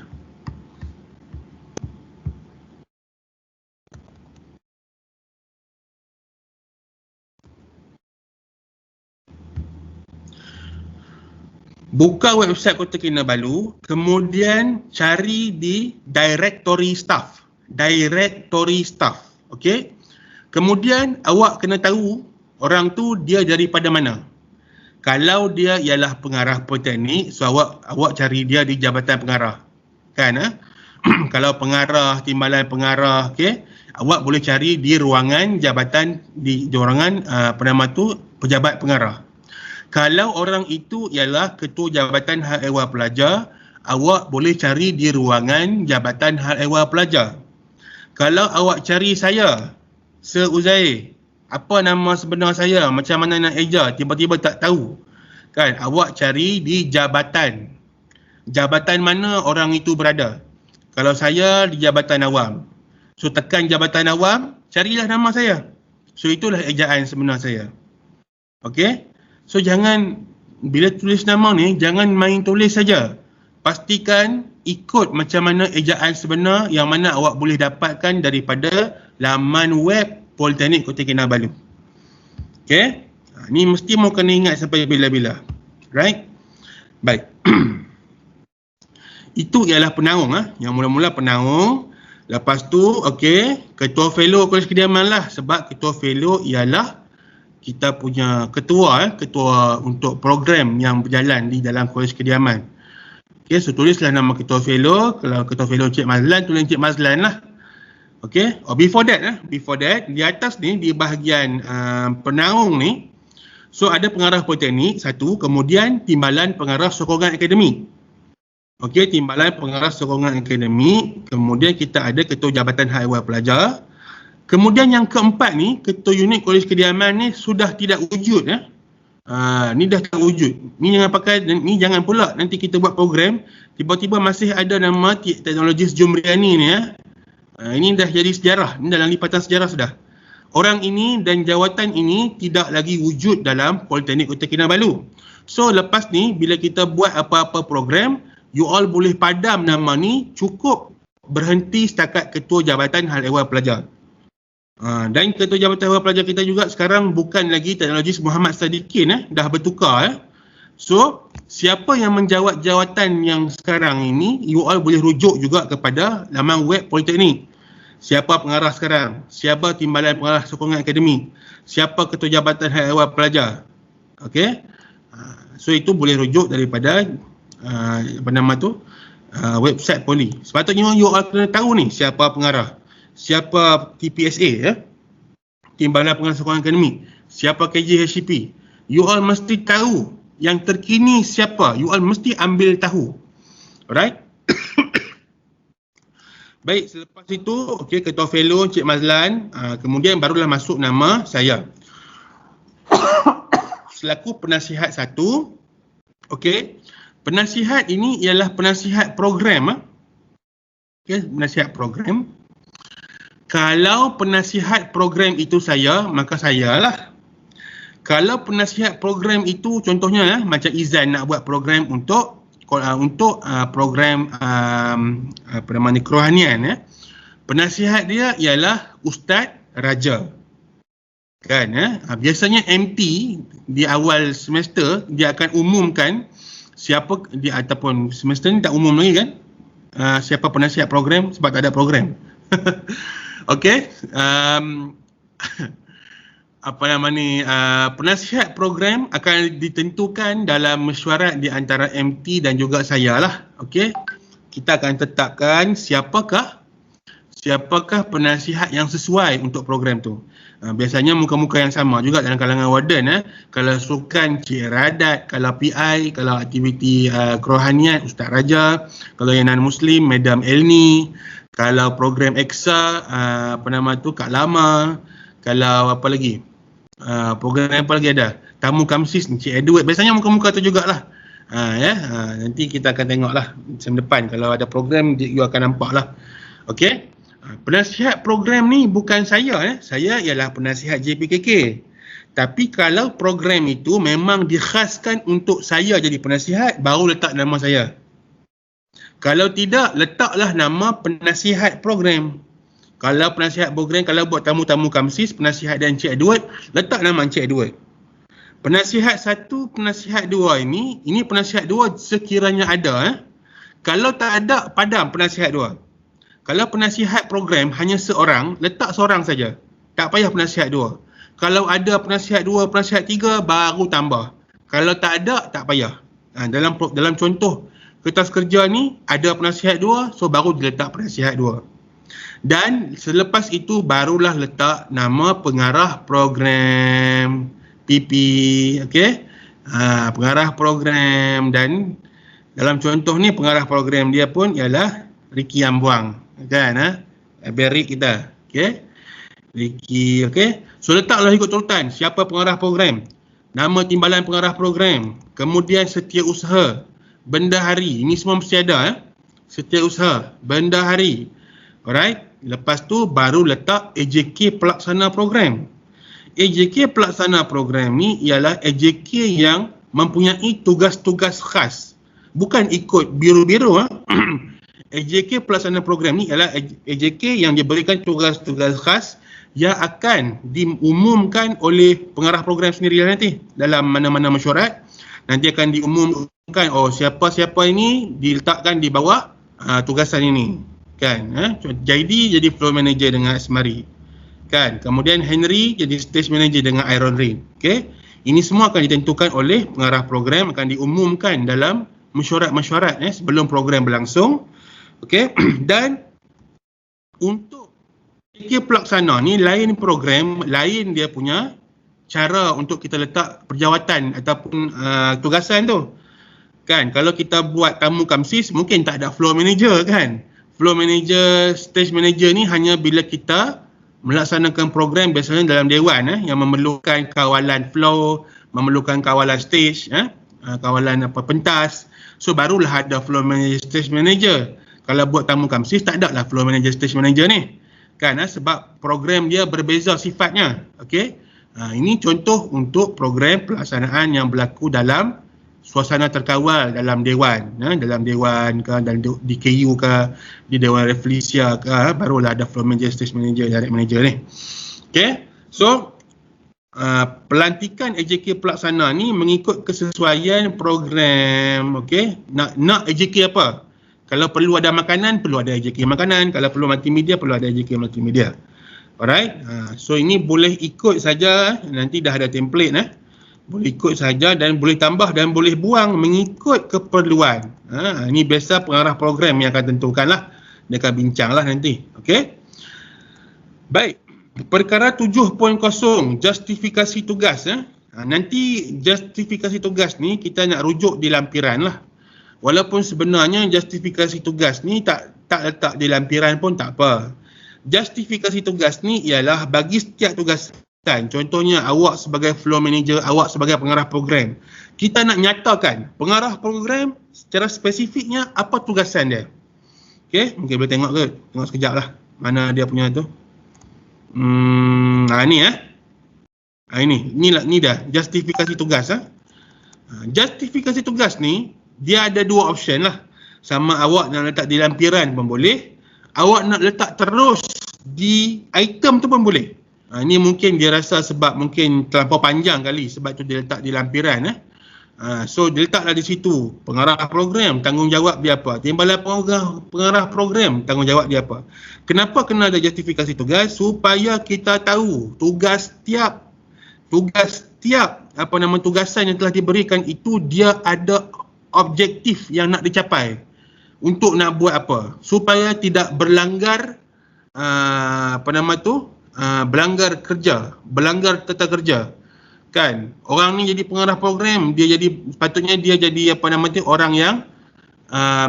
Buka website Kota Kinabalu, kemudian cari di directory staff. Directory staff. Okey. Kemudian awak kena tahu orang tu dia daripada mana. Kalau dia ialah pengarah politeknik, so awak cari dia di jabatan pengarah. Kan Kalau pengarah, timbalan pengarah, okey, awak boleh cari di ruangan jabatan di ruangan pejabat pengarah. Kalau orang itu ialah ketua jabatan hal ehwal pelajar, awak boleh cari di ruangan jabatan hal ehwal pelajar. Kalau awak cari saya, Sir Uzair, apa nama sebenar saya, macam mana nak eja, tiba-tiba tak tahu. Kan, awak cari di jabatan. Jabatan mana orang itu berada. Kalau saya di jabatan awam. So tekan jabatan awam, carilah nama saya. So itulah ejaan sebenar saya. Okey? So jangan, bila tulis nama ni, jangan main tulis saja. Pastikan ikut macam mana ejaan sebenar yang mana awak boleh dapatkan daripada laman web Politeknik Kota Kinabalu. Okey? Ni mesti mau kena ingat sampai bila-bila. Right? Baik. Itu ialah penaung. Yang mula-mula penaung. Lepas tu, okey, ketua fellow Kolej Kediaman lah. Sebab ketua fellow ialah kita punya ketua untuk program yang berjalan di dalam Kolej Kediaman. Okey, so tulislah nama ketua fellow. Kalau ketua fellow Cik Mazlan, tulis Cik Mazlan lah. Okey, before that, di atas ni, di bahagian penaung ni, so ada pengarah politeknik, satu, kemudian timbalan pengarah sokongan akademik. Okey, timbalan pengarah sokongan akademik, kemudian kita ada ketua jabatan hak ehwal pelajar. Kemudian yang keempat ni, ketua unit Kolej Kediaman ni sudah tidak wujud. Ni dah tak wujud. Ni jangan pakai, ni jangan pula nanti kita buat program, tiba-tiba masih ada nama teknologis Jumriani ni. Ini dah jadi sejarah, ini dalam lipatan sejarah sudah. Orang ini dan jawatan ini tidak lagi wujud dalam Politeknik Kota Kinabalu. So lepas ni, bila kita buat apa-apa program, you all boleh padam nama ni, cukup berhenti setakat ketua jabatan hal ehwal pelajar. Dan ketua jabatan ehwal pelajar kita juga sekarang bukan lagi teknologis Muhammad Sadiqin, dah bertukar. So, siapa yang menjawat jawatan yang sekarang ini, you all boleh rujuk juga kepada laman web Politeknik. Siapa pengarah sekarang, siapa timbalan pengarah sokongan akademik, siapa ketua jabatan hal ehwal pelajar. Okey? So itu boleh rujuk daripada website Poli. Sepatutnya you all kena tahu ni siapa pengarah, siapa TPSA, timbalan pengarah sokongan akademik, siapa KJHCP. You all mesti tahu yang terkini siapa, you all mesti ambil tahu. Alright? Baik, selepas itu, okey, ketua fellow Cik Mazlan, kemudian barulah masuk nama saya. Selaku penasihat satu, okey, penasihat ini ialah penasihat program. Okey, penasihat program. Kalau penasihat program itu saya, maka saya lah. Kalau penasihat program itu contohnya macam Izan nak buat program untuk program kerohanian, penasihat dia ialah Ustaz Raja. Kan biasanya MT di awal semester dia akan umumkan siapa dia, ataupun semester ni tak umum lagi kan, siapa penasihat program sebab tak ada program. Okey, penasihat program akan ditentukan dalam mesyuarat di antara MT dan juga saya lah. Okey, kita akan tetapkan siapakah penasihat yang sesuai untuk program tu. Biasanya muka-muka yang sama juga dalam kalangan warden. Kalau sukan Cik Radat, kalau PI, kalau aktiviti kerohanian Ustaz Raja, kalau yang non-Muslim Madam Elni, kalau program EXA Kak Lama, kalau apa lagi, program apa lagi ada, tamu Kamsis Encik Edward, biasanya muka-muka tu jugalah. Nanti kita akan tengoklah macam depan kalau ada program you akan nampak lah. Okey, penasihat program ni bukan saya, saya ialah penasihat JPKK. Tapi kalau program itu memang dikhaskan untuk saya jadi penasihat, baru letak nama saya. Kalau tidak, letaklah nama penasihat program. Kalau penasihat program, kalau buat tamu-tamu Kamsis, penasihat dan Encik Edward, letak nama Encik Edward. Penasihat 1, penasihat 2 ini penasihat 2 sekiranya ada. Kalau tak ada, padam penasihat 2. Kalau penasihat program hanya seorang, letak seorang saja. Tak payah penasihat 2. Kalau ada penasihat 2, penasihat 3, baru tambah. Kalau tak ada, tak payah. Dalam contoh kertas kerja ni, ada penasihat 2, so baru diletak penasihat 2. Dan selepas itu, barulah letak nama pengarah program PP, okey? Pengarah program, dan dalam contoh ni pengarah program dia pun ialah Ricky Ambuang, kan? Berik kita, okey? Ricky, okey? So letaklah ikut urutan siapa pengarah program, nama timbalan pengarah program, kemudian setiausaha, bendahari, ini semua mesti ada. Setiausaha, bendahari, alright? Lepas tu baru letak AJK pelaksana program. AJK pelaksana program ni ialah AJK yang mempunyai tugas-tugas khas. Bukan ikut biro-biro. AJK pelaksana program ni ialah AJK yang diberikan tugas-tugas khas yang akan diumumkan oleh pengarah program sendiri nanti dalam mana-mana mesyuarat. Nanti akan diumumkan, siapa-siapa ini diletakkan di bawah tugasan ini, kan? JD jadi floor manager dengan Asmari, kan? Kemudian Henry jadi stage manager dengan Iron Rain. Okey, ini semua akan ditentukan oleh pengarah program, akan diumumkan dalam mesyuarat-mesyuarat sebelum program berlangsung. Okey, dan untuk AJK pelaksana ni lain program, lain dia punya cara untuk kita letak perjawatan ataupun tugasan tu, kan? Kalau kita buat tamu kamsis, mungkin tak ada floor manager, kan? Floor manager, stage manager ni hanya bila kita melaksanakan program biasanya dalam dewan yang memerlukan kawalan floor, memerlukan kawalan stage, kawalan pentas. So barulah ada floor manager, stage manager. Kalau buat tamu kamsis, tak ada lah floor manager, stage manager ni, kan? Sebab program dia berbeza sifatnya. Okey, ini contoh untuk program pelaksanaan yang berlaku dalam suasana terkawal dalam dewan, dalam dewan ke, dalam di KU ke, di Dewan Reflesia ke, barulah ada floor manager, stage manager, direct manager ni. Okey, so pelantikan AJK pelaksana ni mengikut kesesuaian program. Okey, nak AJK apa? Kalau perlu ada makanan, perlu ada AJK makanan. Kalau perlu multimedia, perlu ada AJK multimedia. Alright, so ini boleh ikut saja, nanti dah ada template. Boleh ikut saja dan boleh tambah dan boleh buang mengikut keperluan. Ini biasa pengarah program yang akan tentukan lah. Dia akan bincang lah nanti. Okey. Baik. Perkara 7.0, justifikasi tugas. Nanti justifikasi tugas ni kita nak rujuk di lampiran lah. Walaupun sebenarnya justifikasi tugas ni tak letak di lampiran pun tak apa. Justifikasi tugas ni ialah bagi setiap tugasan. Contohnya awak sebagai floor manager, awak sebagai pengarah program. Kita nak nyatakan pengarah program secara spesifiknya apa tugasan dia. Okey, mungkin boleh tengok ke? Tengok sekejap lah. Mana dia punya tu. Ni Ni dah justifikasi tugas. Justifikasi tugas ni dia ada dua option lah. Sama awak nak letak di lampiran pun boleh, awak nak letak terus di item tu pun boleh. Ini mungkin dia rasa sebab mungkin terlampau panjang kali, sebab tu dia letak di lampiran. So dia letaklah di situ, pengarah program, tanggungjawab dia apa, timbalan pengarah program, tanggungjawab dia apa. Kenapa kena ada justifikasi tugas? Supaya kita tahu tugas tiap tugasan yang telah diberikan itu dia ada objektif yang nak dicapai untuk nak buat apa, supaya tidak berlanggar berlanggar kerja, berlanggar tata kerja, kan? Orang ni jadi pengarah program, sepatutnya dia jadi orang yang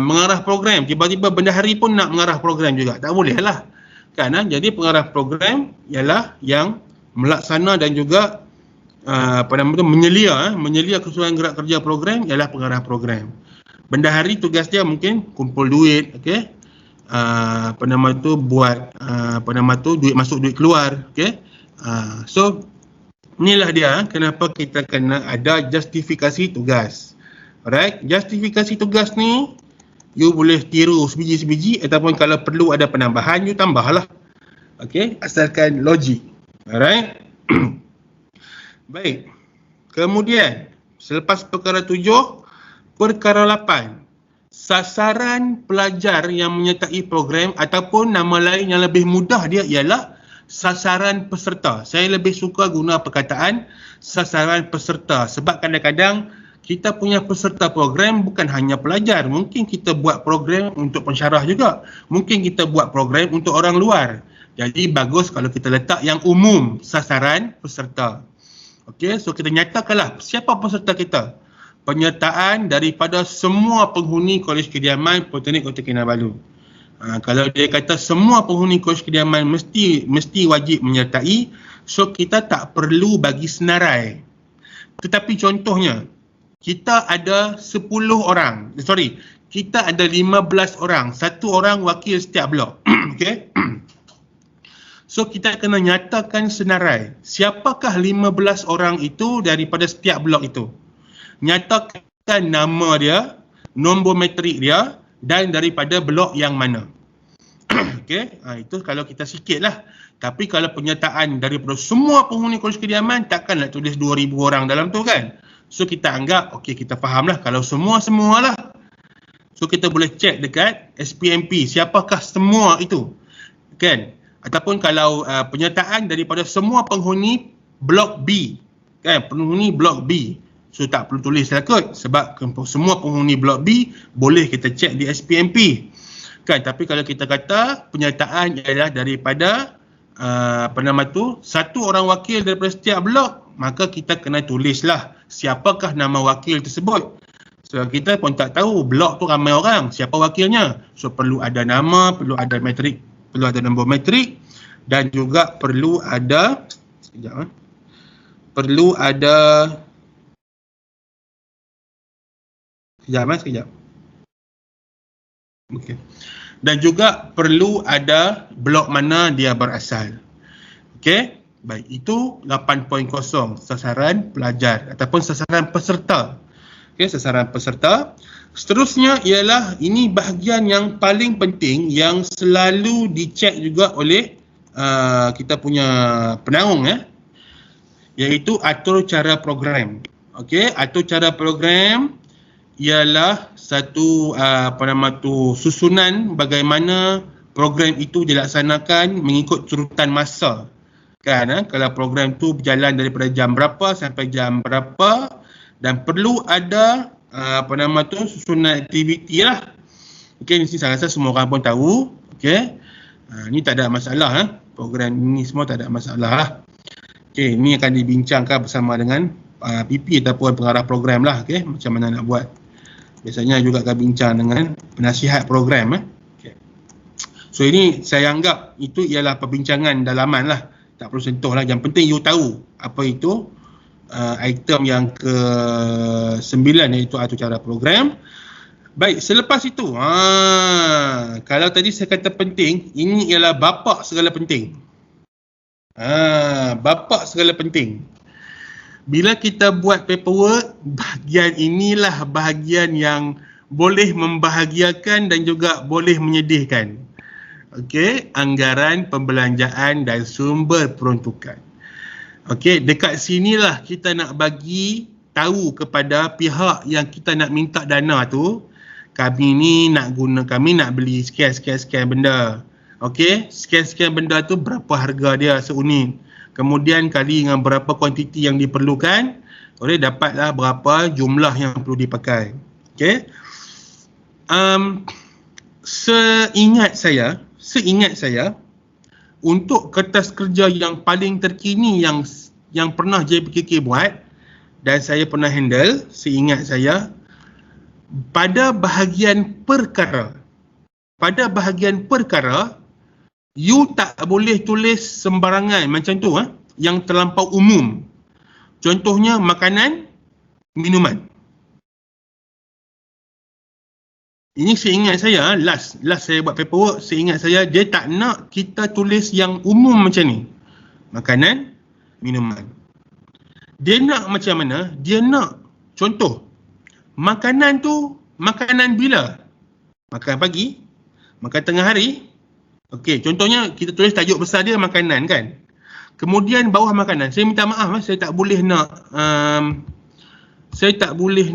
mengarah program. Tiba-tiba bendahari pun nak mengarah program juga, tak boleh lah, kan? Jadi pengarah program ialah yang melaksana dan juga menyelia keseluruhan gerak kerja program ialah pengarah program. Bendahari tugas dia mungkin kumpul duit, okey. Buat duit masuk duit keluar, okey. So inilah dia kenapa kita kena ada justifikasi tugas. Alright, justifikasi tugas ni you boleh tiru sebiji-sebiji ataupun kalau perlu ada penambahan you tambahlah. Okey, asalkan logik. Alright. Baik. Kemudian, selepas perkara 7, perkara 8. Sasaran pelajar yang menyertai program ataupun nama lain yang lebih mudah dia ialah sasaran peserta. Saya lebih suka guna perkataan sasaran peserta sebab kadang-kadang kita punya peserta program bukan hanya pelajar. Mungkin kita buat program untuk pensyarah juga. Mungkin kita buat program untuk orang luar. Jadi bagus kalau kita letak yang umum, sasaran peserta. Okey, so kita nyatakanlah siapa peserta kita. Penyertaan daripada semua penghuni Kolej Kediaman Politeknik Kota Kinabalu. Kalau dia kata semua penghuni Kolej Kediaman mesti wajib menyertai, so kita tak perlu bagi senarai. Tetapi contohnya, kita ada 10 orang, kita ada 15 orang, satu orang wakil setiap blok. Okey. So kita kena nyatakan senarai, siapakah 15 orang itu daripada setiap blok itu. Nyatakan nama dia, nombor matrik dia dan daripada blok yang mana. Okey, itu kalau kita sikit lah. Tapi kalau penyertaan daripada semua penghuni Kolej Kediaman, takkanlah tulis 2,000 orang dalam tu kan. So kita anggap, okey kita faham lah kalau semua-semualah. So kita boleh check dekat SPMP, siapakah semua itu. Kan? Ataupun kalau penyertaan daripada semua penghuni blok B. Kan? Penghuni blok B. So tak perlu tulis lah kot sebab semua penghuni blok B boleh kita check di SPMP. Kan, tapi kalau kita kata penyertaan ialah daripada satu orang wakil daripada setiap blok, maka kita kena tulislah siapakah nama wakil tersebut. So kita pun tak tahu blok tu ramai orang, siapa wakilnya. So perlu ada nama, perlu ada matrik, perlu ada nombor matrik dan juga perlu ada sekejap. Okey. Dan juga perlu ada blok mana dia berasal. Okey. Baik, itu 8.0 sasaran pelajar ataupun sasaran peserta. Okey, sasaran peserta. Seterusnya ialah ini bahagian yang paling penting yang selalu dicek juga oleh kita punya penaung iaitu atur cara program. Okey, atur cara program ialah satu susunan bagaimana program itu dilaksanakan mengikut curutan masa. Kan, kalau program tu berjalan daripada jam berapa sampai jam berapa dan perlu ada susunan aktiviti lah. Okey, ni saya rasa semua orang pun tahu. Okey. Ni tak ada masalah program ini semua tak ada masalah lah. Okey, ni akan dibincangkan bersama dengan PP ataupun pengarah program lah. Okey, macam mana nak buat. Biasanya juga akan bincang dengan penasihat program. Okay. So ini saya anggap itu ialah perbincangan dalaman lah. Tak perlu sentuh lah. Yang penting you tahu apa itu item yang ke-9 iaitu atur cara program. Baik, selepas itu kalau tadi saya kata penting, ini ialah bapa segala penting. Bapa segala penting. Bila kita buat paperwork, bahagian inilah bahagian yang boleh membahagiakan dan juga boleh menyedihkan. Okey, anggaran pembelanjaan dan sumber peruntukan. Okey, dekat sinilah kita nak bagi tahu kepada pihak yang kita nak minta dana tu, kami nak beli sekian benda. Okey, sekian benda tu berapa harga dia seunit. Kemudian kali dengan berapa kuantiti yang diperlukan, boleh dapatlah berapa jumlah yang perlu dipakai. Okey. Seingat saya untuk kertas kerja yang paling terkini yang pernah JPKK buat dan saya pernah handle, seingat saya pada bahagian perkara you tak boleh tulis sembarangan macam tu yang terlampau umum. Contohnya makanan, minuman. Ini seingat saya, last saya buat paperwork, seingat saya dia tak nak kita tulis yang umum macam ni. Makanan, minuman. Dia nak macam mana? Dia nak contoh. Makanan tu, makanan bila? Makan pagi, makan tengah hari. Okey, contohnya kita tulis tajuk besar dia makanan kan. Kemudian bawah makanan. Saya minta maaf, saya tak boleh nak saya tak boleh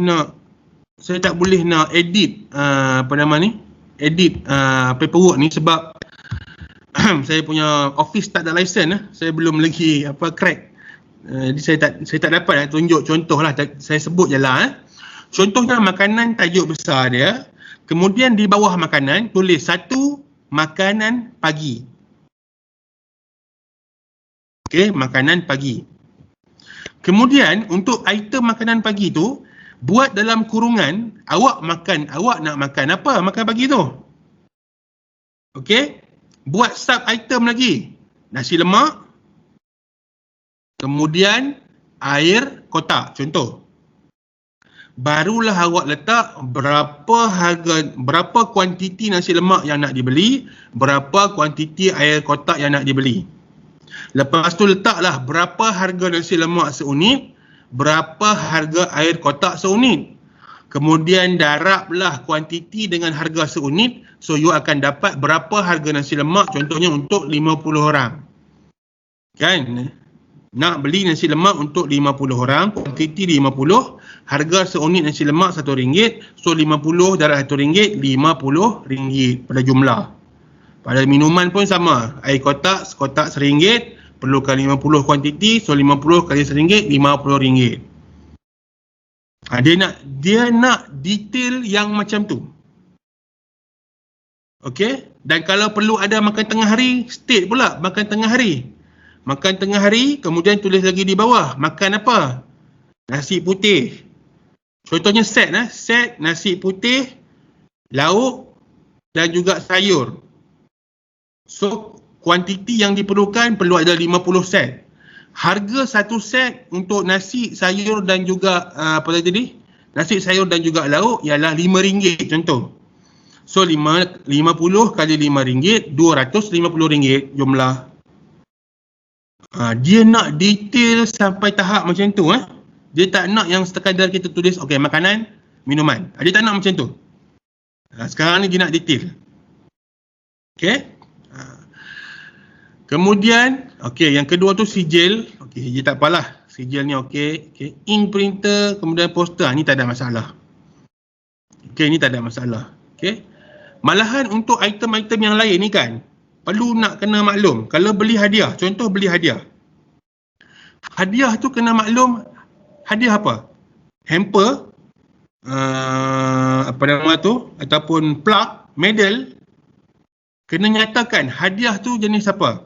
nak edit edit paperwork ni sebab saya punya office tak ada license saya belum lagi crack. Jadi saya tak dapat tunjuk contoh lah, saya sebut je lah. Contohnya makanan tajuk besar dia, kemudian di bawah makanan tulis 1 makanan pagi. Okey, makanan pagi. Kemudian untuk item makanan pagi tu, buat dalam kurungan, awak nak makan apa makan pagi tu. Okey, buat sub item lagi. Nasi lemak, kemudian air kotak, contoh. Barulah awak letak berapa kuantiti nasi lemak yang nak dibeli, berapa kuantiti air kotak yang nak dibeli. Lepas tu letaklah berapa harga nasi lemak seunit, berapa harga air kotak seunit. Kemudian darablah kuantiti dengan harga seunit, so you akan dapat berapa harga nasi lemak contohnya untuk 50 orang. Kan? Nak beli nasi lemak untuk 50 orang, kuantiti 50, harga seunit nasi lemak RM1, so 50 darab RM1, RM50 pada jumlah. Pada minuman pun sama, air kotak sekotak RM1, perlukan 50 kuantiti, so 50 kali RM1, RM50. Dia nak detail yang macam tu. Okey, dan kalau perlu ada makan tengah hari, state pula makan tengah hari. Makan tengah hari, kemudian tulis lagi di bawah, makan apa? Nasi putih. Contohnya set nasi putih, lauk dan juga sayur. So, kuantiti yang diperlukan perlu ada 50 set. Harga satu set untuk nasi, sayur dan juga nasi, sayur dan juga lauk ialah RM5 contoh. So 50 kali RM5, RM250 jumlah. Dia nak detail sampai tahap macam tu. Dia tak nak yang sekadar kita tulis okey makanan, minuman. Dia tak nak macam tu. Sekarang ni dia nak detail. Okey. Kemudian, okey, yang kedua tu sijil. Okey, dia tak apalah. Sijil ni okey. Okey, ink printer, kemudian poster. Ni tak ada masalah. Okey, ni tak ada masalah. Okey. Malahan untuk item-item yang lain ni kan, perlu nak kena maklum. Kalau beli hadiah, contoh beli hadiah. Hadiah tu kena maklum, hadiah apa? Hamper, ataupun plug, medal. Kena nyatakan hadiah tu jenis apa.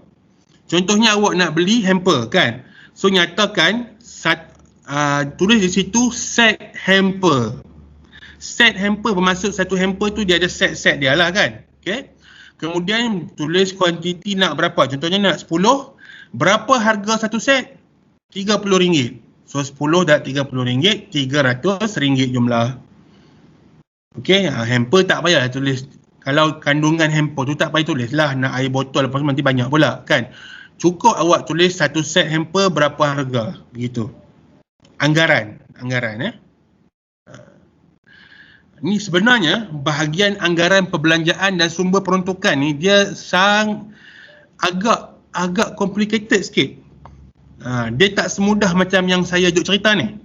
Contohnya awak nak beli hamper kan. So nyatakan, tulis di situ set hamper. Set hamper bermaksud satu hamper tu dia ada set-set dia lah kan. Okay. Kemudian tulis kuantiti nak berapa. Contohnya nak 10. Berapa harga satu set? RM30. So 10 dah RM30, RM300 jumlah. Okey, hamper tak payah tulis. Kalau kandungan hamper tu tak payah tulis lah. Nak air botol lepas tu nanti banyak pula kan. Cukup awak tulis satu set hamper berapa harga. Begitu. Anggaran Ni sebenarnya bahagian anggaran perbelanjaan dan sumber peruntukan ni dia agak complicated sikit. Dia tak semudah macam yang saya duk cerita ni.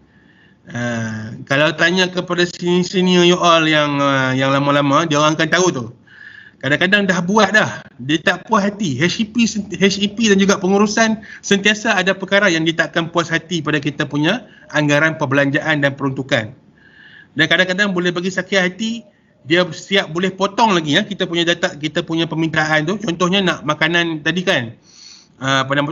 Kalau tanya kepada senior you all yang lama-lama, dia orang akan tahu tu. Kadang-kadang dah buat dah, dia tak puas hati. HEP dan juga pengurusan sentiasa ada perkara yang dia takkan puas hati pada kita punya anggaran perbelanjaan dan peruntukan. Dan kadang-kadang boleh bagi sakit hati, dia siap boleh potong lagi kita punya data, kita punya permintaan tu. Contohnya nak makanan tadi kan,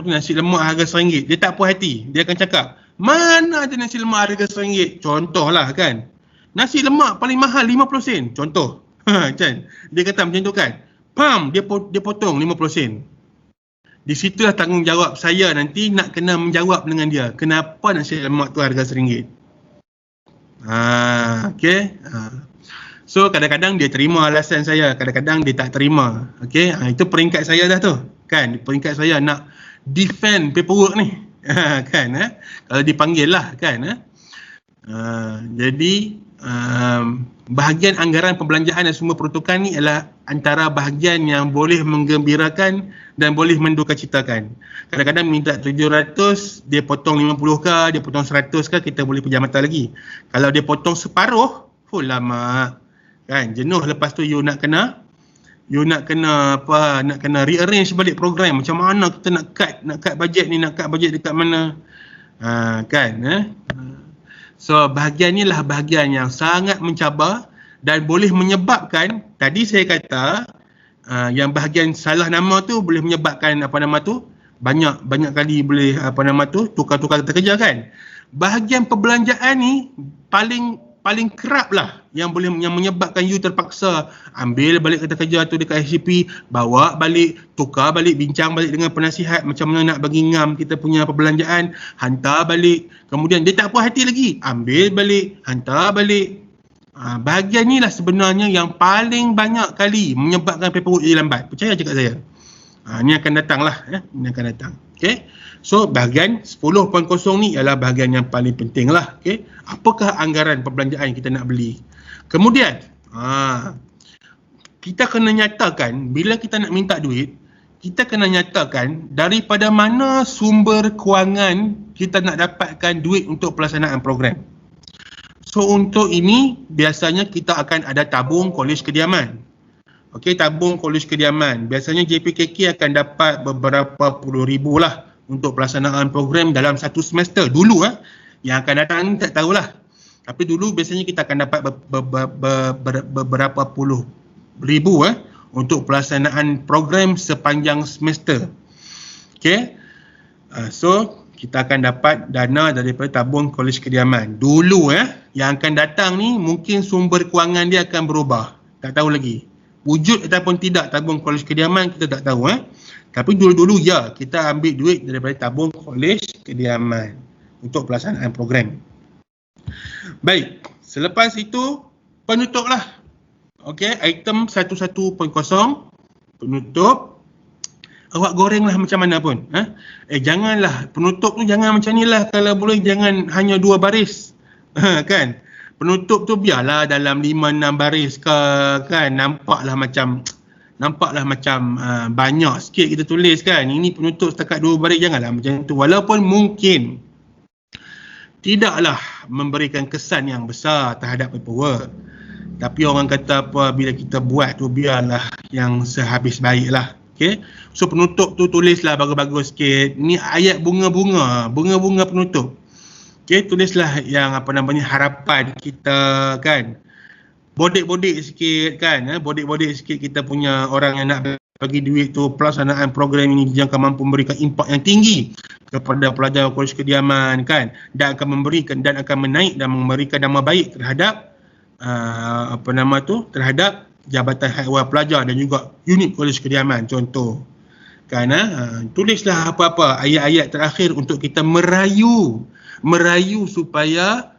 nasi lemak harga RM1, dia tak puas hati. Dia akan cakap, mana ada nasi lemak harga RM1? Contohlah kan, nasi lemak paling mahal 50 sen. Contoh. Kan? Dia kata macam tu kan. Pam, dia potong 50 sen. Di situlah tanggungjawab saya nanti nak kena menjawab dengan dia. Kenapa nasi lemak tu harga RM1? Okay. So kadang-kadang dia terima alasan saya, kadang-kadang dia tak terima. Okay. Itu peringkat saya dah tu. Kan, peringkat saya nak defend paperwork ni. Kan, kalau dipanggil lah kan. Jadi bahagian anggaran perbelanjaan dan sumber peruntukan ni adalah antara bahagian yang boleh menggembirakan dan boleh mendukacitakan. Kadang-kadang minta 700, dia potong 50 kah, dia potong 100 kah, kita boleh pejamatan lagi. Kalau dia potong separuh, lama kan, jenuh. Lepas tu you nak kena rearrange balik program. Macam mana kita nak cut bajet ni, nak cut bajet dekat mana, So bahagian ni lah bahagian yang sangat mencabar dan boleh menyebabkan, tadi saya kata yang bahagian salah nama tu boleh menyebabkan banyak kali boleh tukar-tukar kerja kan. Bahagian perbelanjaan ni paling kerap lah yang menyebabkan you terpaksa ambil balik kerja tu dekat SCP, bawa balik, tukar balik, bincang balik dengan penasihat macam mana nak bagi ngam kita punya perbelanjaan, hantar balik, kemudian dia tak puas hati lagi, ambil balik, hantar balik. Bahagian ni lah sebenarnya yang paling banyak kali menyebabkan paperwork jadi lambat. Percaya cakap saya. Ni akan datang lah. Ni akan datang. Okay. So bahagian 10.0 ni adalah bahagian yang paling penting lah. Okay. Apakah anggaran perbelanjaan yang kita nak beli? Kemudian kita kena nyatakan, bila kita nak minta duit, kita kena nyatakan daripada mana sumber kewangan kita nak dapatkan duit untuk pelaksanaan program. So untuk ini biasanya kita akan ada tabung kolej kediaman. Okey, tabung kolej kediaman. Biasanya JPKK akan dapat beberapa puluh ribu lah untuk pelaksanaan program dalam satu semester. Dulu yang akan datang ni tak tahulah. Tapi dulu biasanya kita akan dapat beberapa puluh ribu untuk pelaksanaan program sepanjang semester. Okey. So kita akan dapat dana daripada tabung kolej kediaman. Dulu yang akan datang ni mungkin sumber kewangan dia akan berubah. Tak tahu lagi. Wujud ataupun tidak tabung kolej kediaman kita tak tahu. Tapi dulu-dulu kita ambil duit daripada tabung kolej kediaman untuk pelaksanaan program. Baik, selepas itu penutup lah. Okey, item 11.0 penutup. Awak goreng lah macam mana pun. Janganlah, penutup tu jangan macam ni lah. Kalau boleh jangan hanya 2 baris. Kan? Penutup tu biarlah dalam 5-6 baris ke, kan? Nampaklah macam banyak sikit kita tulis kan. Ini penutup setakat 2 baris, janganlah macam tu. Walaupun mungkin tidaklah memberikan kesan yang besar terhadap paperwork. Tapi orang kata apa, bila kita buat tu biarlah yang sehabis baik lah. Okay. So penutup tu tulislah bagus-bagus sikit. Ni ayat bunga-bunga penutup. Okay, tulislah yang harapan kita kan. Bodek-bodek sikit kan. Bodek-bodek sikit kita punya orang yang nak bagi duit tu, pelaksanaan program ini jangka mampu memberikan impak yang tinggi kepada pelajar kolej kediaman kan, dan akan menaik dan memberikan nama baik terhadap terhadap Jabatan Hak Ehwal Pelajar dan juga unit kolej kediaman contoh. Kerana tulislah apa-apa ayat-ayat terakhir untuk kita merayu supaya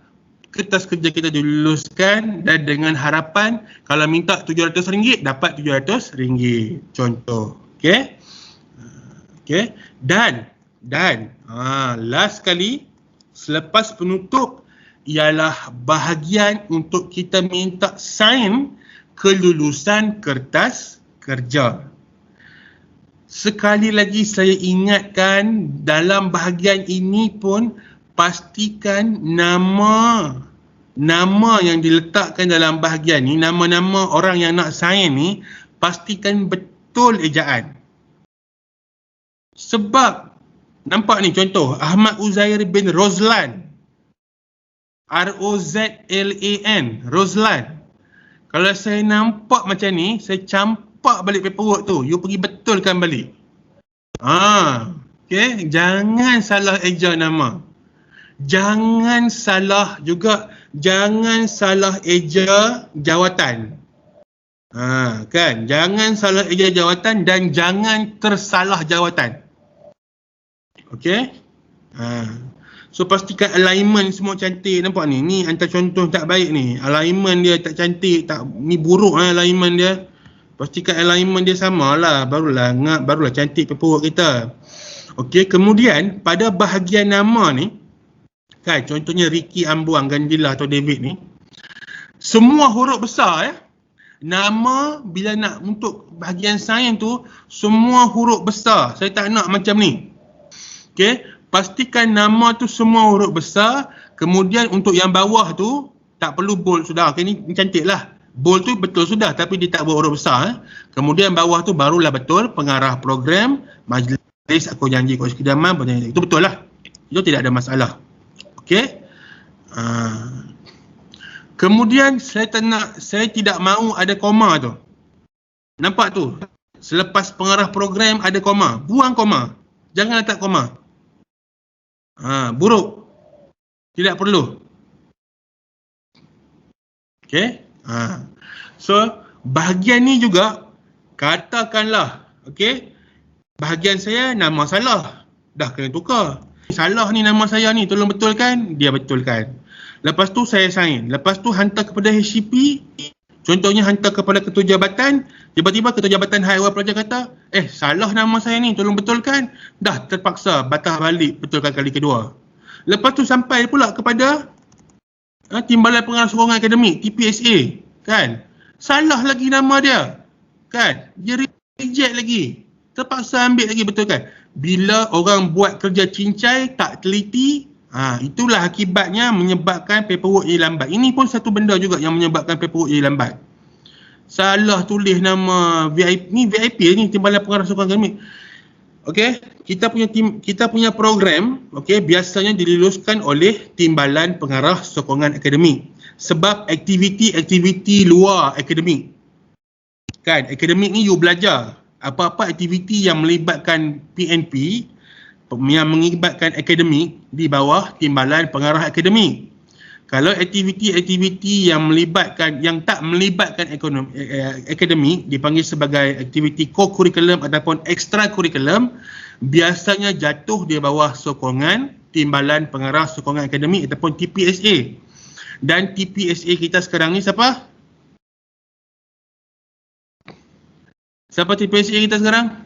kertas kerja kita diluluskan, dan dengan harapan kalau minta RM700 dapat RM700 contoh. Okey. Okey. Dan last kali selepas penutup ialah bahagian untuk kita minta sign kelulusan kertas kerja. Sekali lagi saya ingatkan, dalam bahagian ini pun pastikan nama yang diletakkan dalam bahagian ni, nama-nama orang yang nak sign ni, pastikan betul ejaan. Sebab nampak ni contoh, Ahmad Uzair bin Rozlan, R-O-Z-L-A-N, Rozlan. Kalau saya nampak macam ni, saya campak balik paperwork tu. You pergi betulkan balik. Okay. Jangan salah eja nama. Jangan salah eja jawatan. Kan? Jangan salah eja jawatan dan jangan tersalah jawatan. Okay. So pastikan alignment semua cantik. Nampak ni? Ni antara contoh tak baik ni. Alignment dia tak cantik, ni buruk alignment dia. Pastikan alignment dia sama lah. Barulah cantik paperwork kita. Okey, kemudian pada bahagian nama ni, kan, contohnya Ricky Ambuang, Gandila atau David ni, semua huruf besar ya. Nama bila nak untuk bahagian sains tu semua huruf besar. Saya tak nak macam ni. Okey, pastikan nama tu semua huruf besar. Kemudian untuk yang bawah tu tak perlu bold sudah. Okey, ni cantiklah. Bold tu betul sudah tapi dia tak buat huruf besar. Kemudian bawah tu barulah betul pengarah program, majlis, aku janji kau sekidaman, itu betul lah. Itu tidak ada masalah. Okey. Kemudian saya tidak mahu ada koma tu. Nampak tu? Selepas pengarah program ada koma. Buang koma. Jangan letak koma. Buruk. Tidak perlu. Okey. So, bahagian ni juga katakanlah, okey, bahagian saya nama salah. Dah kena tukar. Salah ni nama saya ni, tolong betulkan. Dia betulkan. Lepas tu saya sign. Lepas tu hantar kepada HCP. Contohnya hantar kepada ketua jabatan. Tiba-tiba ketua jabatan high awal pelajar kata, salah nama saya ni, tolong betulkan. Dah terpaksa batah balik betulkan kali kedua. Lepas tu sampai pula kepada Timbalan Pengarah Sokongan Akademik, TPSA. Kan? Salah lagi nama dia. Kan? Dia reject lagi. Terpaksa ambil lagi, betulkan. Bila orang buat kerja cincai, tak teliti, itulah akibatnya menyebabkan paperwork jadi lambat. Ini pun satu benda juga yang menyebabkan paperwork jadi lambat. Salah tulis nama VIP, ni VIP ni, Timbalan Pengarah Sokongan Akademik. Okey, kita punya program, okey, biasanya diluluskan oleh Timbalan Pengarah Sokongan Akademik. Sebab aktiviti luar akademik. Kan, akademik ni you belajar. Apa-apa aktiviti yang melibatkan PNP, yang melibatkan akademik di bawah Timbalan Pengarah Akademik. Kalau aktiviti-aktiviti yang tak melibatkan akademik dipanggil sebagai aktiviti co-curriculum ataupun extra curriculum, biasanya jatuh di bawah sokongan Timbalan Pengarah Sokongan Akademik ataupun TPSA. Dan TPSA kita sekarang ni siapa? Siapa TPSA kita sekarang?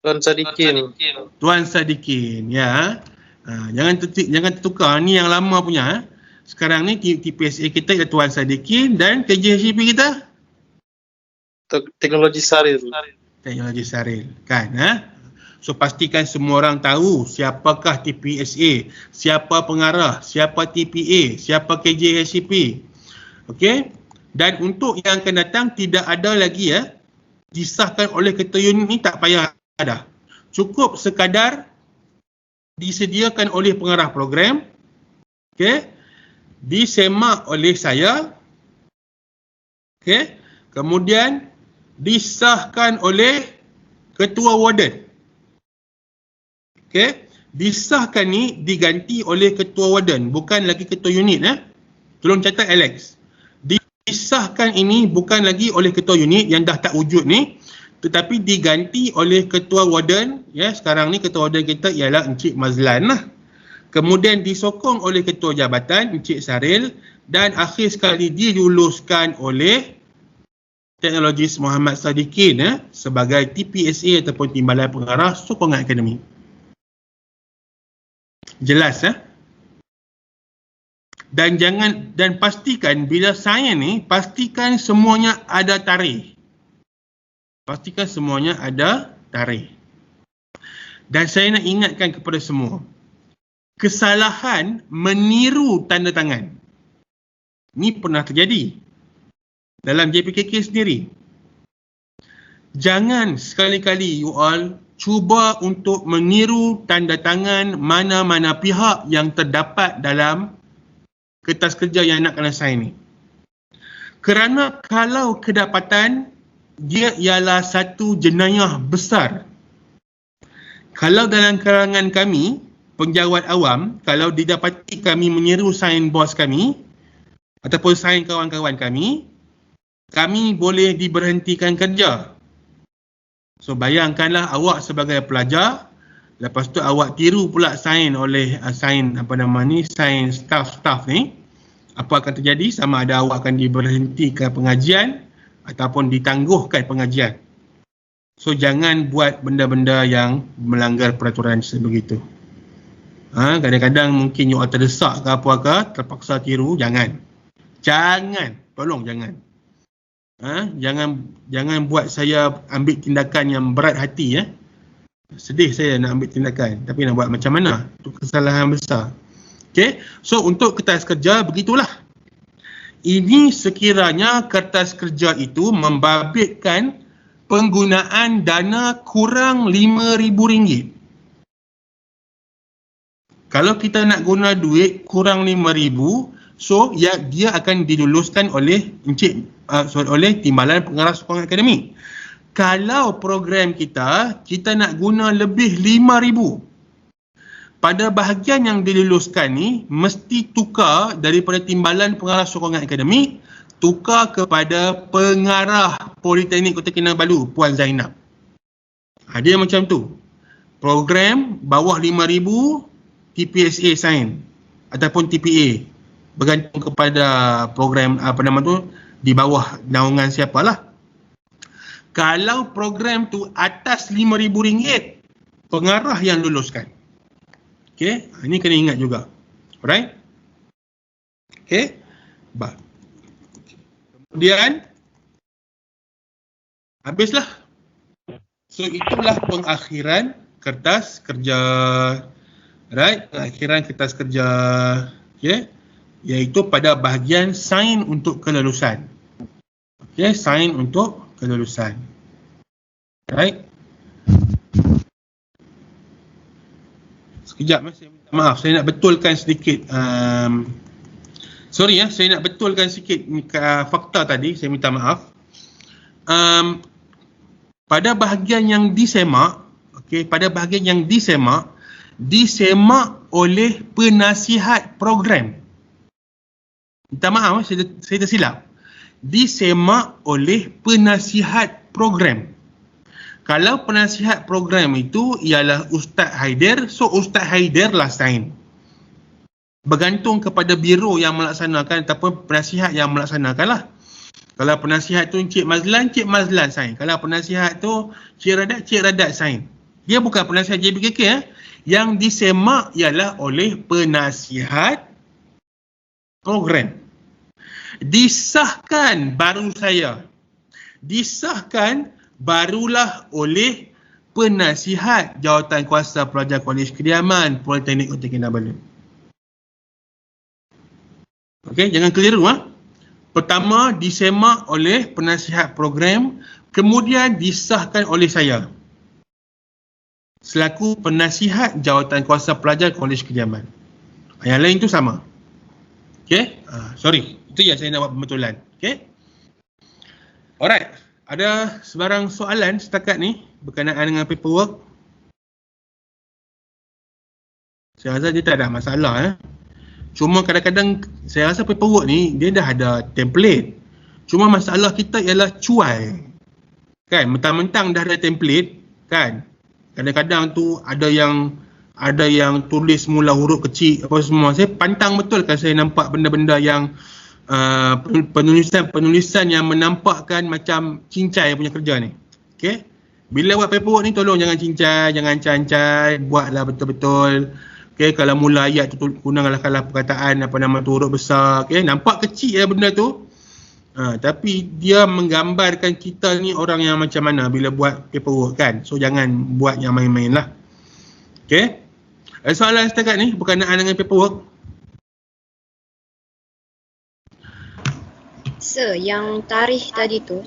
Tuan Sadikin. Tuan Sadikin, ya. Jangan tertukar, ni yang lama punya. Sekarang ni TPSA kita ialah Tuan Sadikin dan KJHCP kita? Teknologi Saril. Teknologi Saril, kan? So pastikan semua orang tahu siapakah TPSA, siapa pengarah, siapa TPA, siapa KJHCP. Okey? Dan untuk yang akan datang tidak ada lagi disahkan oleh ketua unit ni, tak payah ada. Cukup sekadar disediakan oleh pengarah program, okey, disemak oleh saya, okey, kemudian disahkan oleh ketua warden. Okey, disahkan ni diganti oleh ketua warden, bukan lagi ketua unit. Tolong catat Alex. Disahkan ini bukan lagi oleh ketua unit yang dah tak wujud ni, tetapi diganti oleh ketua warden. Sekarang ni ketua warden kita ialah Encik Mazlan lah. Kemudian disokong oleh ketua jabatan Encik Saril dan akhir sekali diluluskan oleh Teknologis Muhammad Sadikin sebagai TPSA ataupun Timbalan Pengarah Sokongan Akademik. Jelas dan pastikan bila sains ni, pastikan semuanya ada tarikh. Pastikan semuanya ada tarikh. Dan saya nak ingatkan kepada semua, kesalahan meniru tanda tangan ni pernah terjadi dalam JPKK sendiri. Jangan sekali-kali you all cuba untuk meniru tanda tangan mana-mana pihak yang terdapat dalam kertas kerja yang nak kena sign ni. Kerana kalau kedapatan, dia ialah satu jenayah besar. Kalau dalam kalangan kami, penjawat awam, kalau didapati kami meniru sign bos kami ataupun sign kawan-kawan kami boleh diberhentikan kerja. So bayangkanlah awak sebagai pelajar, lepas tu awak tiru pula sign oleh sign staff ni, apa akan terjadi? Sama ada awak akan diberhentikan pengajian ataupun ditangguhkan pengajian. So jangan buat benda-benda yang melanggar peraturan sebegitu. Kadang-kadang mungkin you terdesak ke apa-apa, terpaksa tiru, jangan. Tolong jangan. Jangan buat saya ambil tindakan yang berat hati, ya. Sedih saya nak ambil tindakan, tapi nak buat macam mana? Itu kesalahan besar. Okey, so untuk kertas kerja begitulah. Ini sekiranya kertas kerja itu membabitkan penggunaan dana kurang RM5,000. Kalau kita nak guna duit kurang RM5,000, so dia akan diluluskan oleh oleh Timbalan Pengarah Sokongan Akademik. Kalau program kita nak guna lebih RM5,000, pada bahagian yang diluluskan ni mesti tukar daripada Timbalan Pengarah Sokongan Akademik, tukar kepada Pengarah Politeknik Kota Kinabalu, Puan Zainab. Dia macam tu. Program bawah RM5,000, TPSA sign ataupun TPA, bergantung kepada program di bawah naungan siapalah. Kalau program tu atas RM5,000, pengarah yang luluskan. Okey, ini kena ingat juga. Alright? Okey. Kemudian habislah. So itulah pengakhiran kertas kerja. Right? Pengakhiran kertas kerja. Okey. Iaitu pada bahagian sign untuk kelulusan. Okey, sign untuk kelulusan. Right? Sekejap, saya minta maaf, saya nak betulkan sedikit. Saya nak betulkan sikit fakta tadi, saya minta maaf. Pada bahagian yang disemak, disemak oleh penasihat program. Minta maaf, saya tersilap. Disemak oleh penasihat program. Kalau penasihat program itu ialah Ustaz Haider, so Ustaz Haider lah sign. Bergantung kepada biro yang melaksanakan ataupun penasihat yang melaksanakan lah. Kalau penasihat tu Encik Mazlan sign. Kalau penasihat tu Cik Radat sign. Dia bukan penasihat JBKK. Yang disemak ialah oleh penasihat program. Disahkan barulah oleh penasihat Jawatan Kuasa Pelajar Kolej Kediaman Politeknik Kota Kinabalu. Okey, jangan keliru. Pertama disemak oleh penasihat program, kemudian disahkan oleh saya selaku penasihat Jawatan Kuasa Pelajar Kolej Kediaman. Yang lain tu sama. Okey, sorry. Itu yang saya nak buat pembetulan. Okey. Alright. Ada sebarang soalan setakat ni berkenaan dengan paperwork? Saya rasa dia tak ada masalah. Cuma kadang-kadang saya rasa paperwork ni dia dah ada template. Cuma masalah kita ialah cuai. Kan, mentang-mentang dah ada template, kan? Kadang-kadang tu ada yang tulis mula huruf kecil apa semua. Saya pantang betul kan saya nampak benda-benda yang penulisan yang menampakkan macam cincai punya kerja ni. Okey. Bila buat paperwork ni tolong jangan cincai, jangan cancai, buatlah betul-betul. Okey, kalau mula ayat tu gunakanlah perkataan tu huruf besar. Okey, nampak kecil benda tu. Tapi dia menggambarkan kita ni orang yang macam mana bila buat paperwork, kan. So jangan buat yang main-main lah. Okey. Soalan setakat ni berkenaan dengan paperwork. Sir, yang tarikh tadi tu.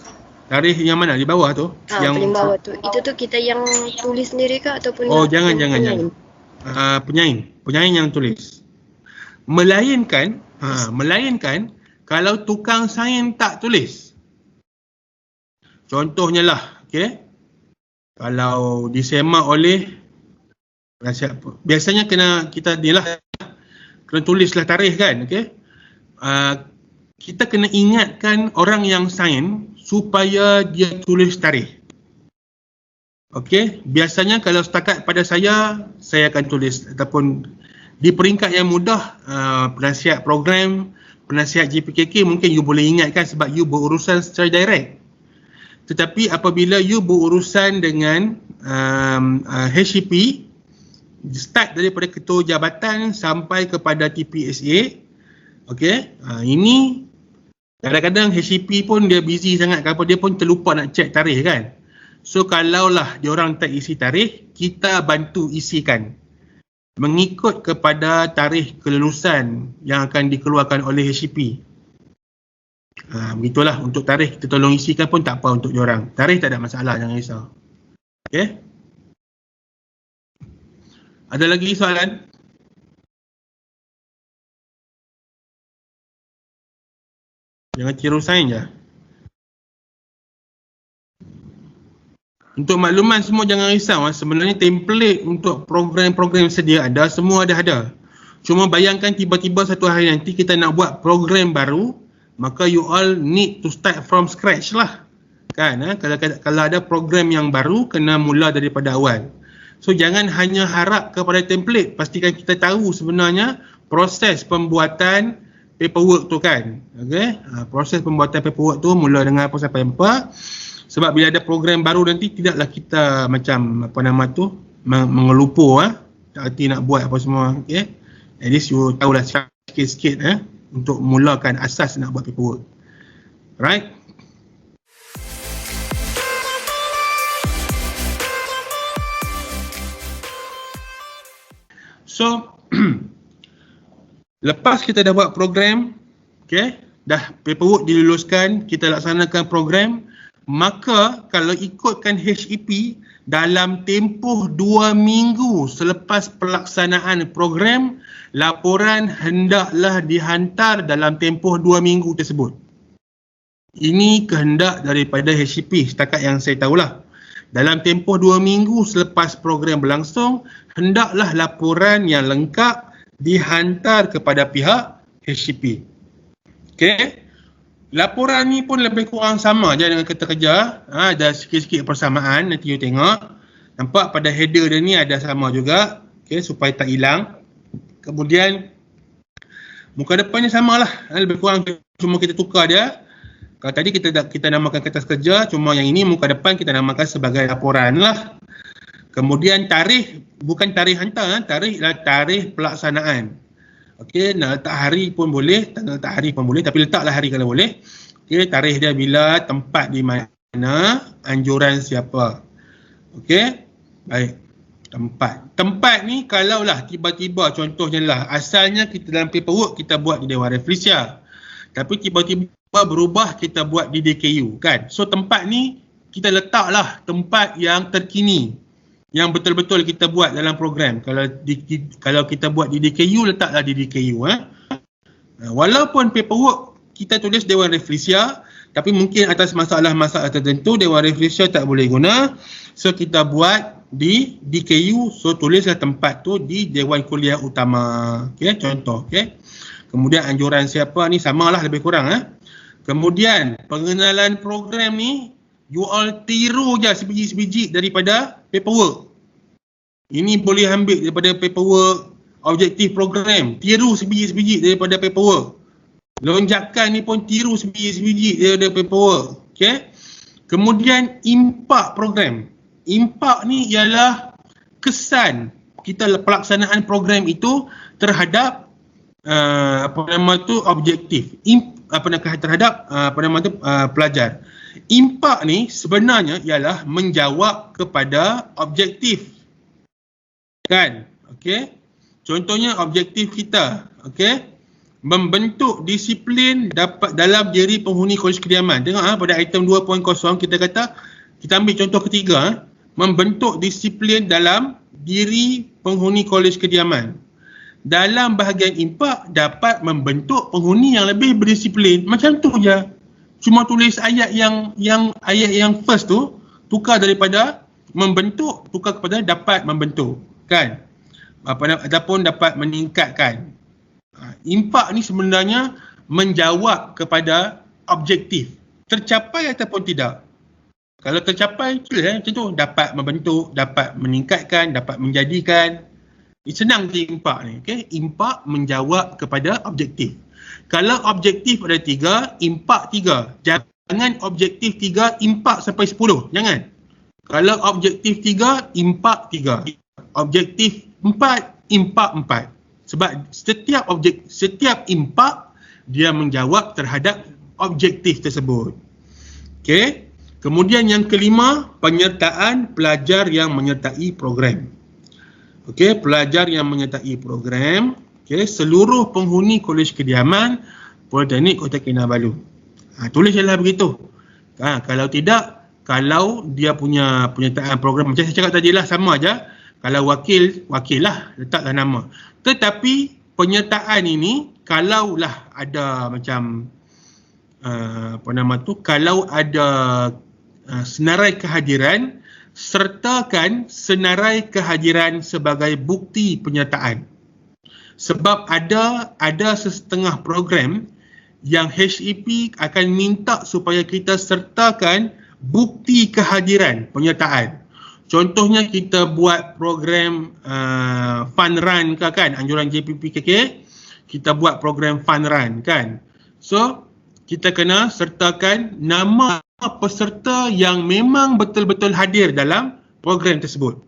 Tarikh yang mana? Di bawah tu? Yang paling bawah tu. Itu tu kita yang tulis sendiri ke ataupun jangan. Penyain yang tulis. Melainkan kalau tukang sain tak tulis. Contohnya lah, okey. Kalau disemak oleh biasanya kena tulislah tarikh, kan, okey. Kita kena ingatkan orang yang sign supaya dia tulis tarikh. Okey, biasanya kalau setakat pada saya akan tulis, ataupun di peringkat yang mudah, penasihat program, penasihat JPKK mungkin you boleh ingatkan sebab you berurusan secara direct. Tetapi apabila you berurusan dengan HCP, start daripada ketua jabatan sampai kepada TPSA. Okey, ini kadang-kadang HCP pun dia busy sangat, kenapa dia pun terlupa nak check tarikh kan. So kalaulah diorang tak isi tarikh, kita bantu isikan mengikut kepada tarikh kelulusan yang akan dikeluarkan oleh HCP. Begitulah, untuk tarikh kita tolong isikan pun tak apa untuk diorang. Tarikh tak ada masalah, jangan risau. Okey. Ada lagi soalan? Jangan tiru sain je. Untuk makluman semua jangan risau, sebenarnya template untuk program-program sedia ada, semua ada. Cuma bayangkan tiba-tiba satu hari nanti kita nak buat program baru, maka you all need to start from scratch lah. Kan? Kalau ada program yang baru, kena mula daripada awal. So jangan hanya harap kepada template, pastikan kita tahu sebenarnya proses pembuatan paperwork tu kan. Okay? Proses pembuatan paperwork tu mula dengan apa sampai apa. Sebab bila ada program baru nanti tidaklah kita macam mengelupur tak erti nak buat apa semua. Okay? At least you tahulah sikit-sikit untuk mulakan asas nak buat paperwork. Right? So lepas kita dah buat program, okay, dah paperwork diluluskan, kita laksanakan program, maka kalau ikutkan HEP, dalam tempoh 2 minggu selepas pelaksanaan program, laporan hendaklah dihantar dalam tempoh 2 minggu tersebut. Ini kehendak daripada HEP setakat yang saya tahulah. Dalam tempoh 2 minggu selepas program berlangsung, hendaklah laporan yang lengkap dihantar kepada pihak HCP. Okey. Laporan ni pun lebih kurang sama je dengan kereta kerja. Ada sikit-sikit persamaan, nanti you tengok. Nampak pada header dia ni ada sama juga. Okey, supaya tak hilang. Kemudian muka depannya samalah. Lebih kurang cuma kita tukar dia. Kalau tadi kita namakan kertas kerja, cuma yang ini muka depan kita namakan sebagai laporan lah. Kemudian tarikh, bukan tarikh hantar, tarikh adalah tarikh pelaksanaan. Okey, nak letak hari pun boleh, tak nak letak hari pun boleh, tapi letaklah hari kalau boleh. Okey, tarikh dia bila, tempat di mana, anjuran siapa. Okey, baik. Tempat ni kalaulah tiba-tiba, contohnya lah, asalnya kita dalam paperwork kita buat di Dewan Reflesia. Tapi tiba-tiba berubah kita buat di DKU kan. So tempat ni kita letaklah tempat yang terkini, yang betul-betul kita buat dalam program. Kalau kita buat di DKU, letaklah di DKU. Walaupun paperwork kita tulis Dewan Reflesia, tapi mungkin atas masalah-masalah tertentu Dewan Reflesia tak boleh guna. So kita buat di DKU, so tulislah tempat tu di Dewan Kuliah Utama. Okay, contoh. Okay. Kemudian anjuran siapa ni samalah lebih kurang. Kemudian pengenalan program ni you all tiru je sebiji-sebiji daripada paperwork. Ini boleh ambil daripada paperwork objektif program, tiru sebiji-sebiji daripada paperwork. Lonjakan ni pun tiru sebiji-sebiji daripada paperwork. Okay? Kemudian impak program. Impak ni ialah kesan kita pelaksanaan program itu terhadap objektif. Terhadap pelajar. Impak ni sebenarnya ialah menjawab kepada objektif. Kan? Okey. Contohnya objektif kita, okey, membentuk disiplin dapat dalam diri penghuni Kolej Kediaman. Tengok pada item 2.0 kita kata, kita ambil contoh ketiga, membentuk disiplin dalam diri penghuni Kolej Kediaman. Dalam bahagian impak dapat membentuk penghuni yang lebih berdisiplin. Macam tu je. Cuma tulis ayat yang first tu, tukar daripada membentuk, tukar kepada dapat membentuk. Kan? Ataupun dapat meningkatkan. Impak ni sebenarnya menjawab kepada objektif. Tercapai ataupun tidak. Kalau tercapai, macam tu. Dapat membentuk, dapat meningkatkan, dapat menjadikan. Senang je impak ni. Okay? Impak menjawab kepada objektif. Kalau objektif ada 3, impak 3. Jangan objektif 3, impak sampai 10. Jangan. Kalau objektif 3, impak 3. Objektif impak 4. Sebab setiap impak dia menjawab terhadap objektif tersebut. Okey. Kemudian yang kelima, penyertaan pelajar yang menyertai program. Okey, pelajar yang menyertai program, okey, seluruh penghuni Kolej Kediaman Politeknik Kota Kinabalu. Tulislah begitu. Kalau tidak, kalau dia punya penyertaan program, macam saya cakap tadi lah, sama aja. Kalau wakil lah, letaklah nama. Tetapi penyertaan ini, kalaulah ada macam kalau ada senarai kehadiran, sertakan senarai kehadiran sebagai bukti penyertaan. Sebab ada sesetengah program yang HEP akan minta supaya kita sertakan bukti kehadiran penyertaan. Contohnya kita buat program fun run kan, anjuran JPPKK, kita buat program fun run kan. So kita kena sertakan nama peserta yang memang betul-betul hadir dalam program tersebut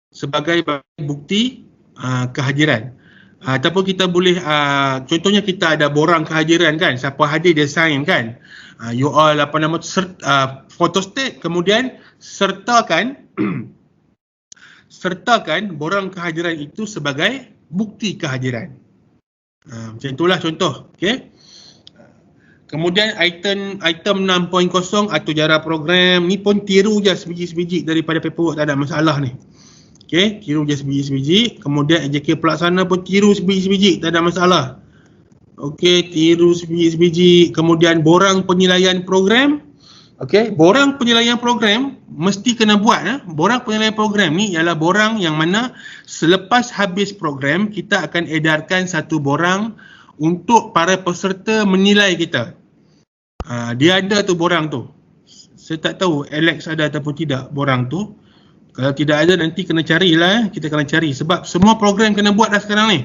sebagai bukti kehadiran. Ataupun kita boleh, contohnya kita ada borang kehadiran kan, siapa hadir dia sign kan. You all photostat, kemudian sertakan borang kehadiran itu sebagai bukti kehadiran. Macam itulah contoh. Okay. Kemudian item 6.0 atur jarak program ni pun tiru je sebiji-sebiji daripada paperwork, tak ada masalah ni. Okey, tiru je sebiji-sebiji. Kemudian AJK pelaksana pun tiru sebiji-sebiji, tak ada masalah. Okey, tiru sebiji-sebiji. Kemudian borang penilaian program. Okey, borang penilaian program mesti kena buat. Borang penilaian program ni ialah borang yang mana selepas habis program kita akan edarkan satu borang untuk para peserta menilai kita. Dia ada tu borang tu. Saya tak tahu Alex ada ataupun tidak borang tu. Kalau tidak ada nanti kena carilah, kita kena cari sebab semua program kena buat dah sekarang ni.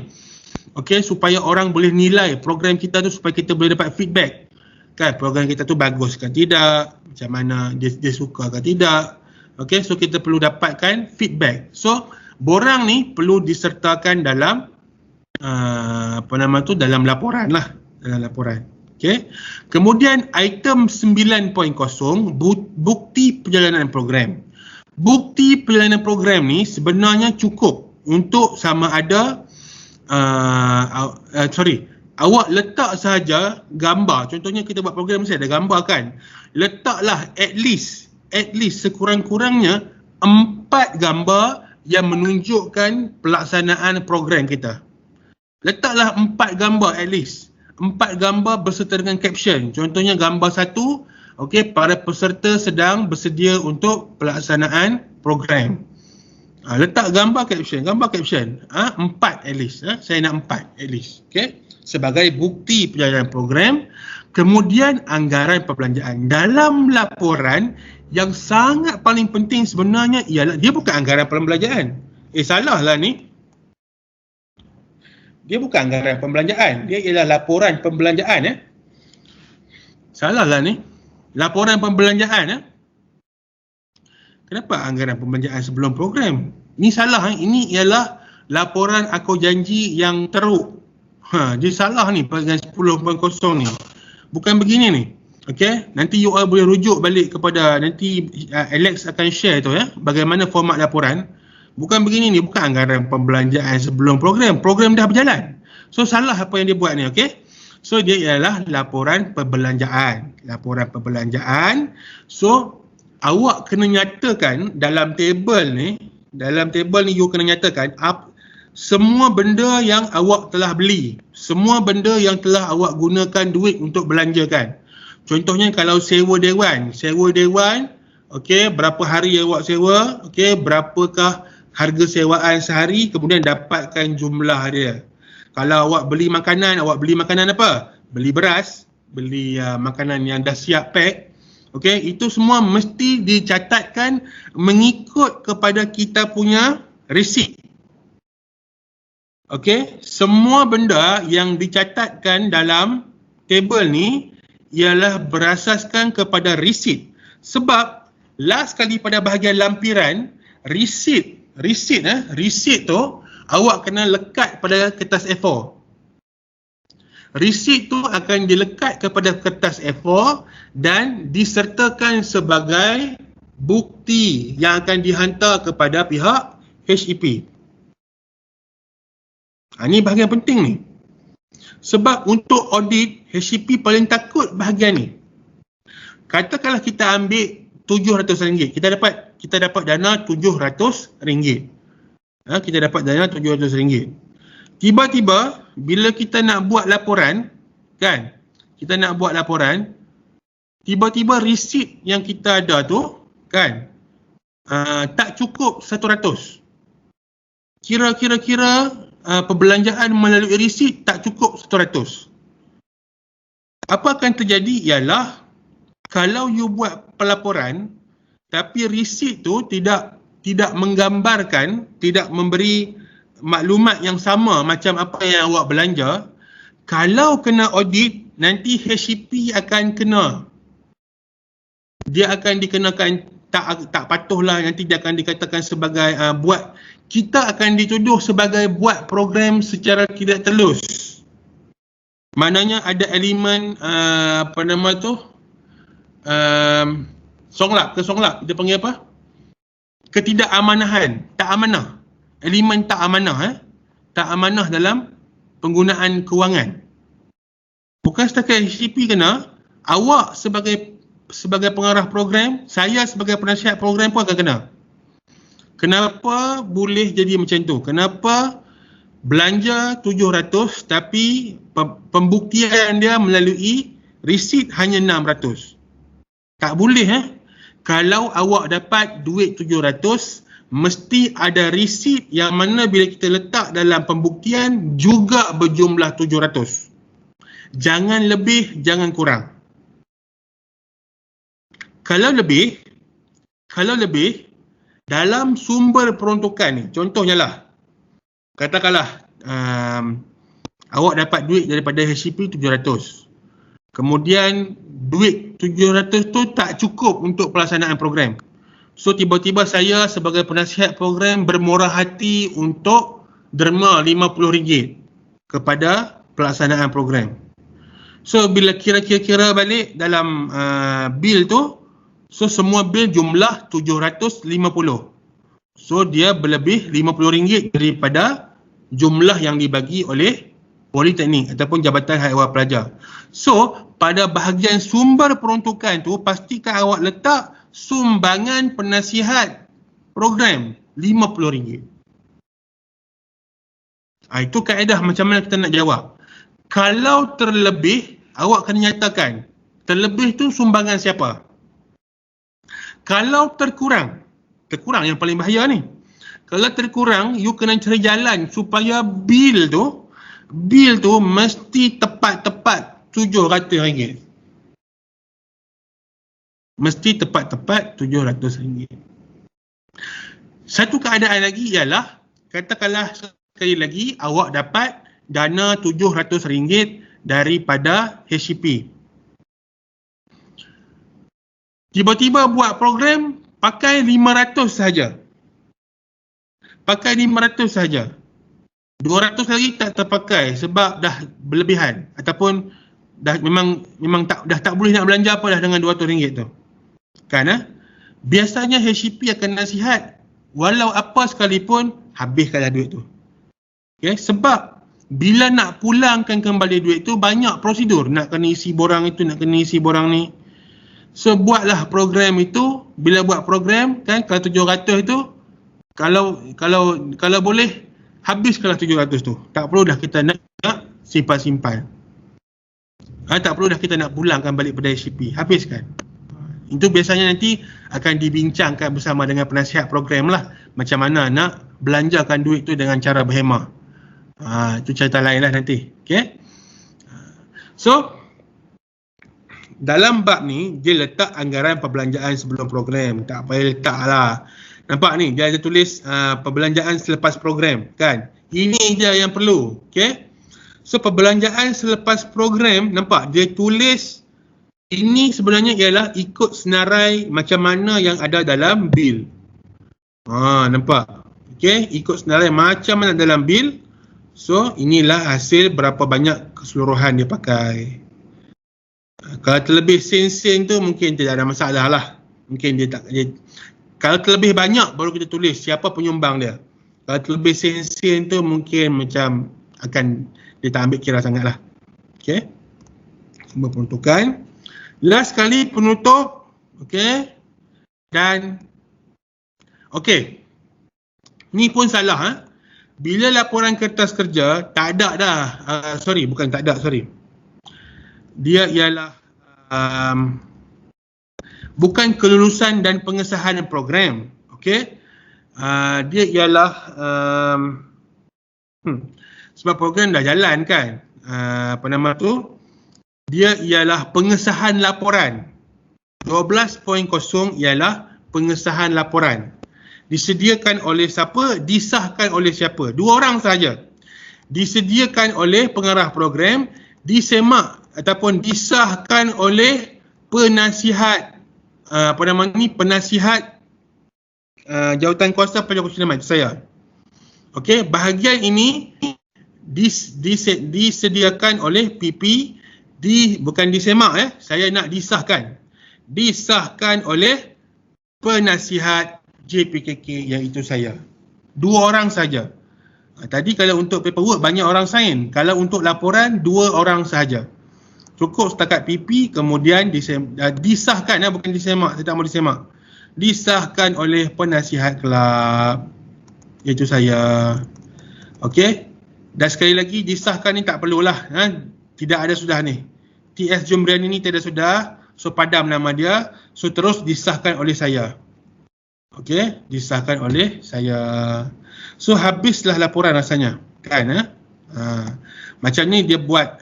Okey, supaya orang boleh nilai program kita tu, supaya kita boleh dapat feedback. Kan program kita tu bagus ke tidak, macam mana dia suka ke tidak. Okey, so kita perlu dapatkan feedback. So borang ni perlu disertakan dalam dalam laporan lah, dalam laporan. Okey. Kemudian item 9.0 bukti perjalanan program. Bukti perjalanan program ni sebenarnya cukup untuk sama ada awak letak sahaja gambar. Contohnya kita buat program mesti ada gambar kan. Letaklah at least sekurang-kurangnya 4 gambar yang menunjukkan pelaksanaan program kita. Letaklah 4 gambar at least. 4 gambar berserta dengan caption. Contohnya gambar 1, okey, para peserta sedang bersedia untuk pelaksanaan program. Letak gambar caption. 4 at least. Saya nak 4 at least. Okey, sebagai bukti perjalanan program. Kemudian anggaran perbelanjaan. Dalam laporan yang sangat paling penting sebenarnya ialah dia bukan anggaran perbelanjaan. Salah lah ni. Dia bukan anggaran pembelanjaan, dia ialah laporan pembelanjaan. Salah lah ni. Laporan pembelanjaan. Kenapa anggaran pembelanjaan sebelum program? Ni salah. Ini ialah laporan aku janji yang teruk. Dia salah ni bahagian 10.0 ni. Bukan begini ni. Okey, nanti you all boleh rujuk balik kepada, nanti Alex akan share tu bagaimana format laporan. Bukan begini ni, bukan anggaran pembelanjaan sebelum program. Program dah berjalan. So salah apa yang dia buat ni, okey? So dia ialah laporan perbelanjaan. Laporan perbelanjaan. So awak kena nyatakan dalam table ni you kena nyatakan semua benda yang awak telah beli. Semua benda yang telah awak gunakan duit untuk belanjakan. Contohnya kalau sewa dewan, okey, berapa hari awak sewa, okey, berapakah harga sewaan sehari, kemudian dapatkan jumlah dia. Kalau awak beli makanan apa? Beli beras, beli makanan yang dah siap pack. Okey, itu semua mesti dicatatkan mengikut kepada kita punya resit. Okey, semua benda yang dicatatkan dalam table ni ialah berasaskan kepada resit. Sebab last kali pada bahagian lampiran, resit Receipt tu awak kena lekat pada kertas A4. Receipt tu akan dilekat kepada kertas A4 dan disertakan sebagai bukti yang akan dihantar kepada pihak HEP. Ini bahagian penting ni. Sebab untuk audit, HEP paling takut bahagian ni. Katakanlah kita ambil RM700, kita dapat dana RM700. Kita dapat dana RM700. Tiba-tiba bila kita nak buat laporan, kan? Kita nak buat laporan, tiba-tiba receipt yang kita ada tu, kan? Tak cukup 100. Kira-kira perbelanjaan melalui receipt tak cukup 100. Apa akan terjadi ialah kalau you buat pelaporan tapi receipt tu tidak menggambarkan, tidak memberi maklumat yang sama macam apa yang awak belanja, kalau kena audit nanti HEP akan kena. Dia akan dikenakan tak patuhlah, nanti dia akan dikatakan sebagai kita akan dituduh sebagai buat program secara tidak telus. Maknanya ada elemen songlap, dia panggil apa? Ketidakαμanahan, tak amanah. Elemen tak amanah, tak amanah dalam penggunaan kewangan. Bukan setakat HEP kena, awak sebagai pengarah program, saya sebagai penasihat program pun akan kena. Kenapa boleh jadi macam tu? Kenapa belanja 700 tapi pembuktian dia melalui receipt hanya 600? Tak boleh. Kalau awak dapat duit 700, mesti ada receipt yang mana bila kita letak dalam pembuktian juga berjumlah 700. Jangan lebih, jangan kurang. Kalau lebih, dalam sumber peruntukan ni, contohnya lah, katakanlah awak dapat duit daripada HEP 700. Kemudian duit 700 tu tak cukup untuk pelaksanaan program. So tiba-tiba saya sebagai penasihat program bermurah hati untuk derma RM50 kepada pelaksanaan program. So bila kira-kira balik dalam bil tu, so semua bil jumlah 750. So dia berlebih RM50 daripada jumlah yang dibagi oleh Politeknik ataupun Jabatan Hak Ehwal Pelajar. So pada bahagian sumber peruntukan tu, pastikan awak letak sumbangan penasihat program RM50. Itu kaedah macam mana kita nak jawab. Kalau terlebih, awak kena nyatakan terlebih tu sumbangan siapa. Kalau terkurang yang paling bahaya ni. Kalau terkurang, you kena cari jalan supaya bil tu mesti tepat-tepat RM700. Mesti tepat-tepat RM700. Satu keadaan lagi ialah, katakanlah sekali lagi awak dapat dana RM700 daripada HEP. Tiba-tiba buat program pakai 500 saja. 200 lagi tak terpakai sebab dah berlebihan ataupun dah memang tak boleh nak belanja apa dah dengan RM200 tu. Kan? Biasanya HEP akan nasihat walau apa sekalipun habiskanlah duit tu. Okay? Sebab bila nak pulangkan kembali duit tu banyak prosedur, nak kena isi borang itu, nak kena isi borang ni. So buatlah program itu, bila buat program kan, kalau 700 itu kalau boleh habiskanlah 700 tu. Tak perlu dah kita nak simpan-simpan. Tak perlu dah kita nak pulangkan balik pada HEP. Habiskan. Itu biasanya nanti akan dibincangkan bersama dengan penasihat program lah. Macam mana nak belanjakan duit tu dengan cara berhemah. Itu cerita lain lah nanti. Okay? So, dalam bab ni, dia letak anggaran perbelanjaan sebelum program. Tak payah letak lah. Nampak ni, dia ada tulis perbelanjaan selepas program. Kan? Ini je yang perlu. Okay? So, perbelanjaan selepas program, nampak? Dia tulis, ini sebenarnya ialah ikut senarai macam mana yang ada dalam bil. Nampak? Okey, ikut senarai macam mana dalam bil. So, inilah hasil berapa banyak keseluruhan dia pakai. Kalau terlebih sen-sen tu mungkin tidak ada masalah lah. Mungkin dia tak kalau terlebih banyak baru kita tulis siapa penyumbang dia. Kalau terlebih sen-sen tu mungkin macam akan dia tak ambil kira sangat lah. Okey. Semua peruntukan. Last kali penutup. Okey. Dan okey. Ni pun salah ha. Bila laporan kertas kerja tak ada dah. Bukan tak ada, Dia ialah bukan kelulusan dan pengesahan program. Okey. Dia ialah sebab program dah jalan kan. Apa nama tu? Dia ialah pengesahan laporan. 12.0 ialah pengesahan laporan. Disediakan oleh siapa? Disahkan oleh siapa? 2 orang sahaja. Disediakan oleh pengarah program, disemak ataupun disahkan oleh penasihat penasihat jawatan kuasa pajak konsumen saya. Okey, bahagian ini disediakan oleh PP bukan disemak saya nak disahkan. Disahkan oleh penasihat JPKK iaitu saya. 2 orang saja. Tadi kalau untuk paperwork banyak orang sign. Kalau untuk laporan 2 orang sahaja. Cukup setakat PP kemudian disahkan bukan disemak, saya tak mau disemak. Disahkan oleh penasihat kelab iaitu saya. Okey. Dan sekali lagi disahkan ni tak perlulah tidak ada sudah ni. TS Jumrian ini tiada sudah, so padam nama dia, so terus disahkan oleh saya. Okey, disahkan oleh saya. So habislah laporan rasanya kan macam ni dia buat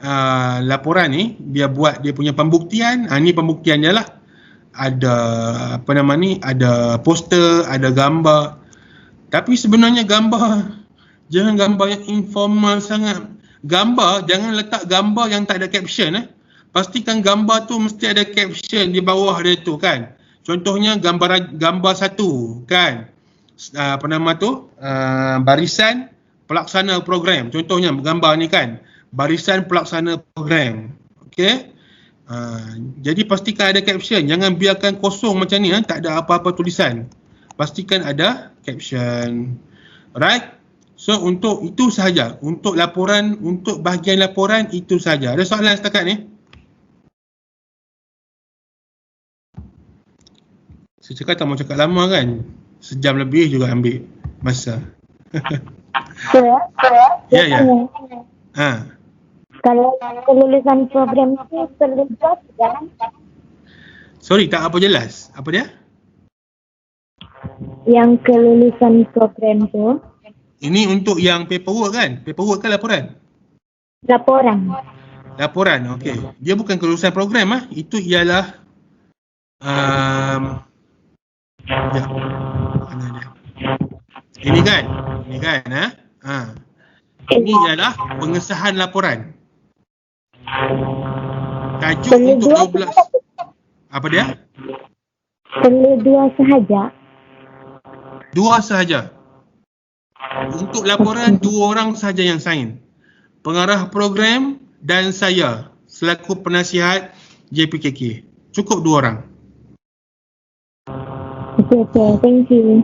laporan ni, dia buat dia punya pembuktian. Ni pembuktian dia lah. Ada ada poster, ada gambar. Tapi sebenarnya gambar jangan gambar yang informal sangat. Gambar jangan letak gambar yang tak ada caption Pastikan gambar tu mesti ada caption di bawah dia tu kan. Contohnya gambar satu kan. Barisan pelaksana program. Contohnya gambar ni kan. Barisan pelaksana program. Okey. Jadi pastikan ada caption. Jangan biarkan kosong macam ni tak ada apa-apa tulisan. Pastikan ada caption. Alright. So untuk itu sahaja. Untuk laporan, untuk bahagian laporan itu sahaja. Ada soalan setakat ni? Saya cakap tak mau cakap lama kan. Sejam lebih juga ambil masa. Ya. Kalau kelulusan program itu terlibat kan? Sorry, tak apa jelas. Apa dia? Yang kelulusan program itu. Ini untuk yang paperwork kan? Paperwork kan laporan? Laporan, okey. Dia bukan kelulusan program Itu ialah mana dia? Ini kan Ini ialah pengesahan laporan. Tajuk untuk 12. Apa dia? Perlu 2 sahaja. 2 sahaja. Untuk laporan 2 orang sahaja yang sign. Pengarah program dan saya selaku penasihat JPKK. Cukup 2 orang. Okay, thank you.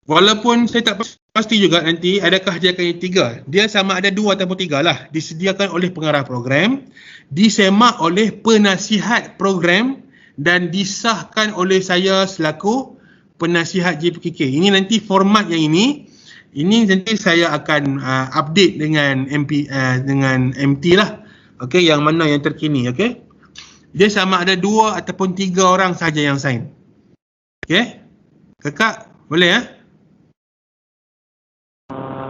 Walaupun saya tak pasti juga nanti adakah dia akan yang 3. Dia sama ada 2 ataupun 3 lah. Disediakan oleh pengarah program, disemak oleh penasihat program dan disahkan oleh saya selaku penasihat JPKK. Ini nanti format yang ini nanti saya akan update dengan dengan MT lah. Okey, yang mana yang terkini, okey? Dia sama ada 2 ataupun 3 orang saja yang sign. Okey? Kakak, boleh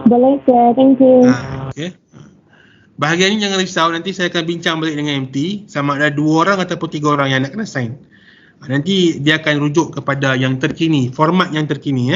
Boleh sir, thank you. Okey. Bahagian ni jangan risau, nanti saya akan bincang balik dengan MT sama ada 2 orang ataupun 3 orang yang nak kena sign. Nanti dia akan rujuk kepada yang terkini, format yang terkini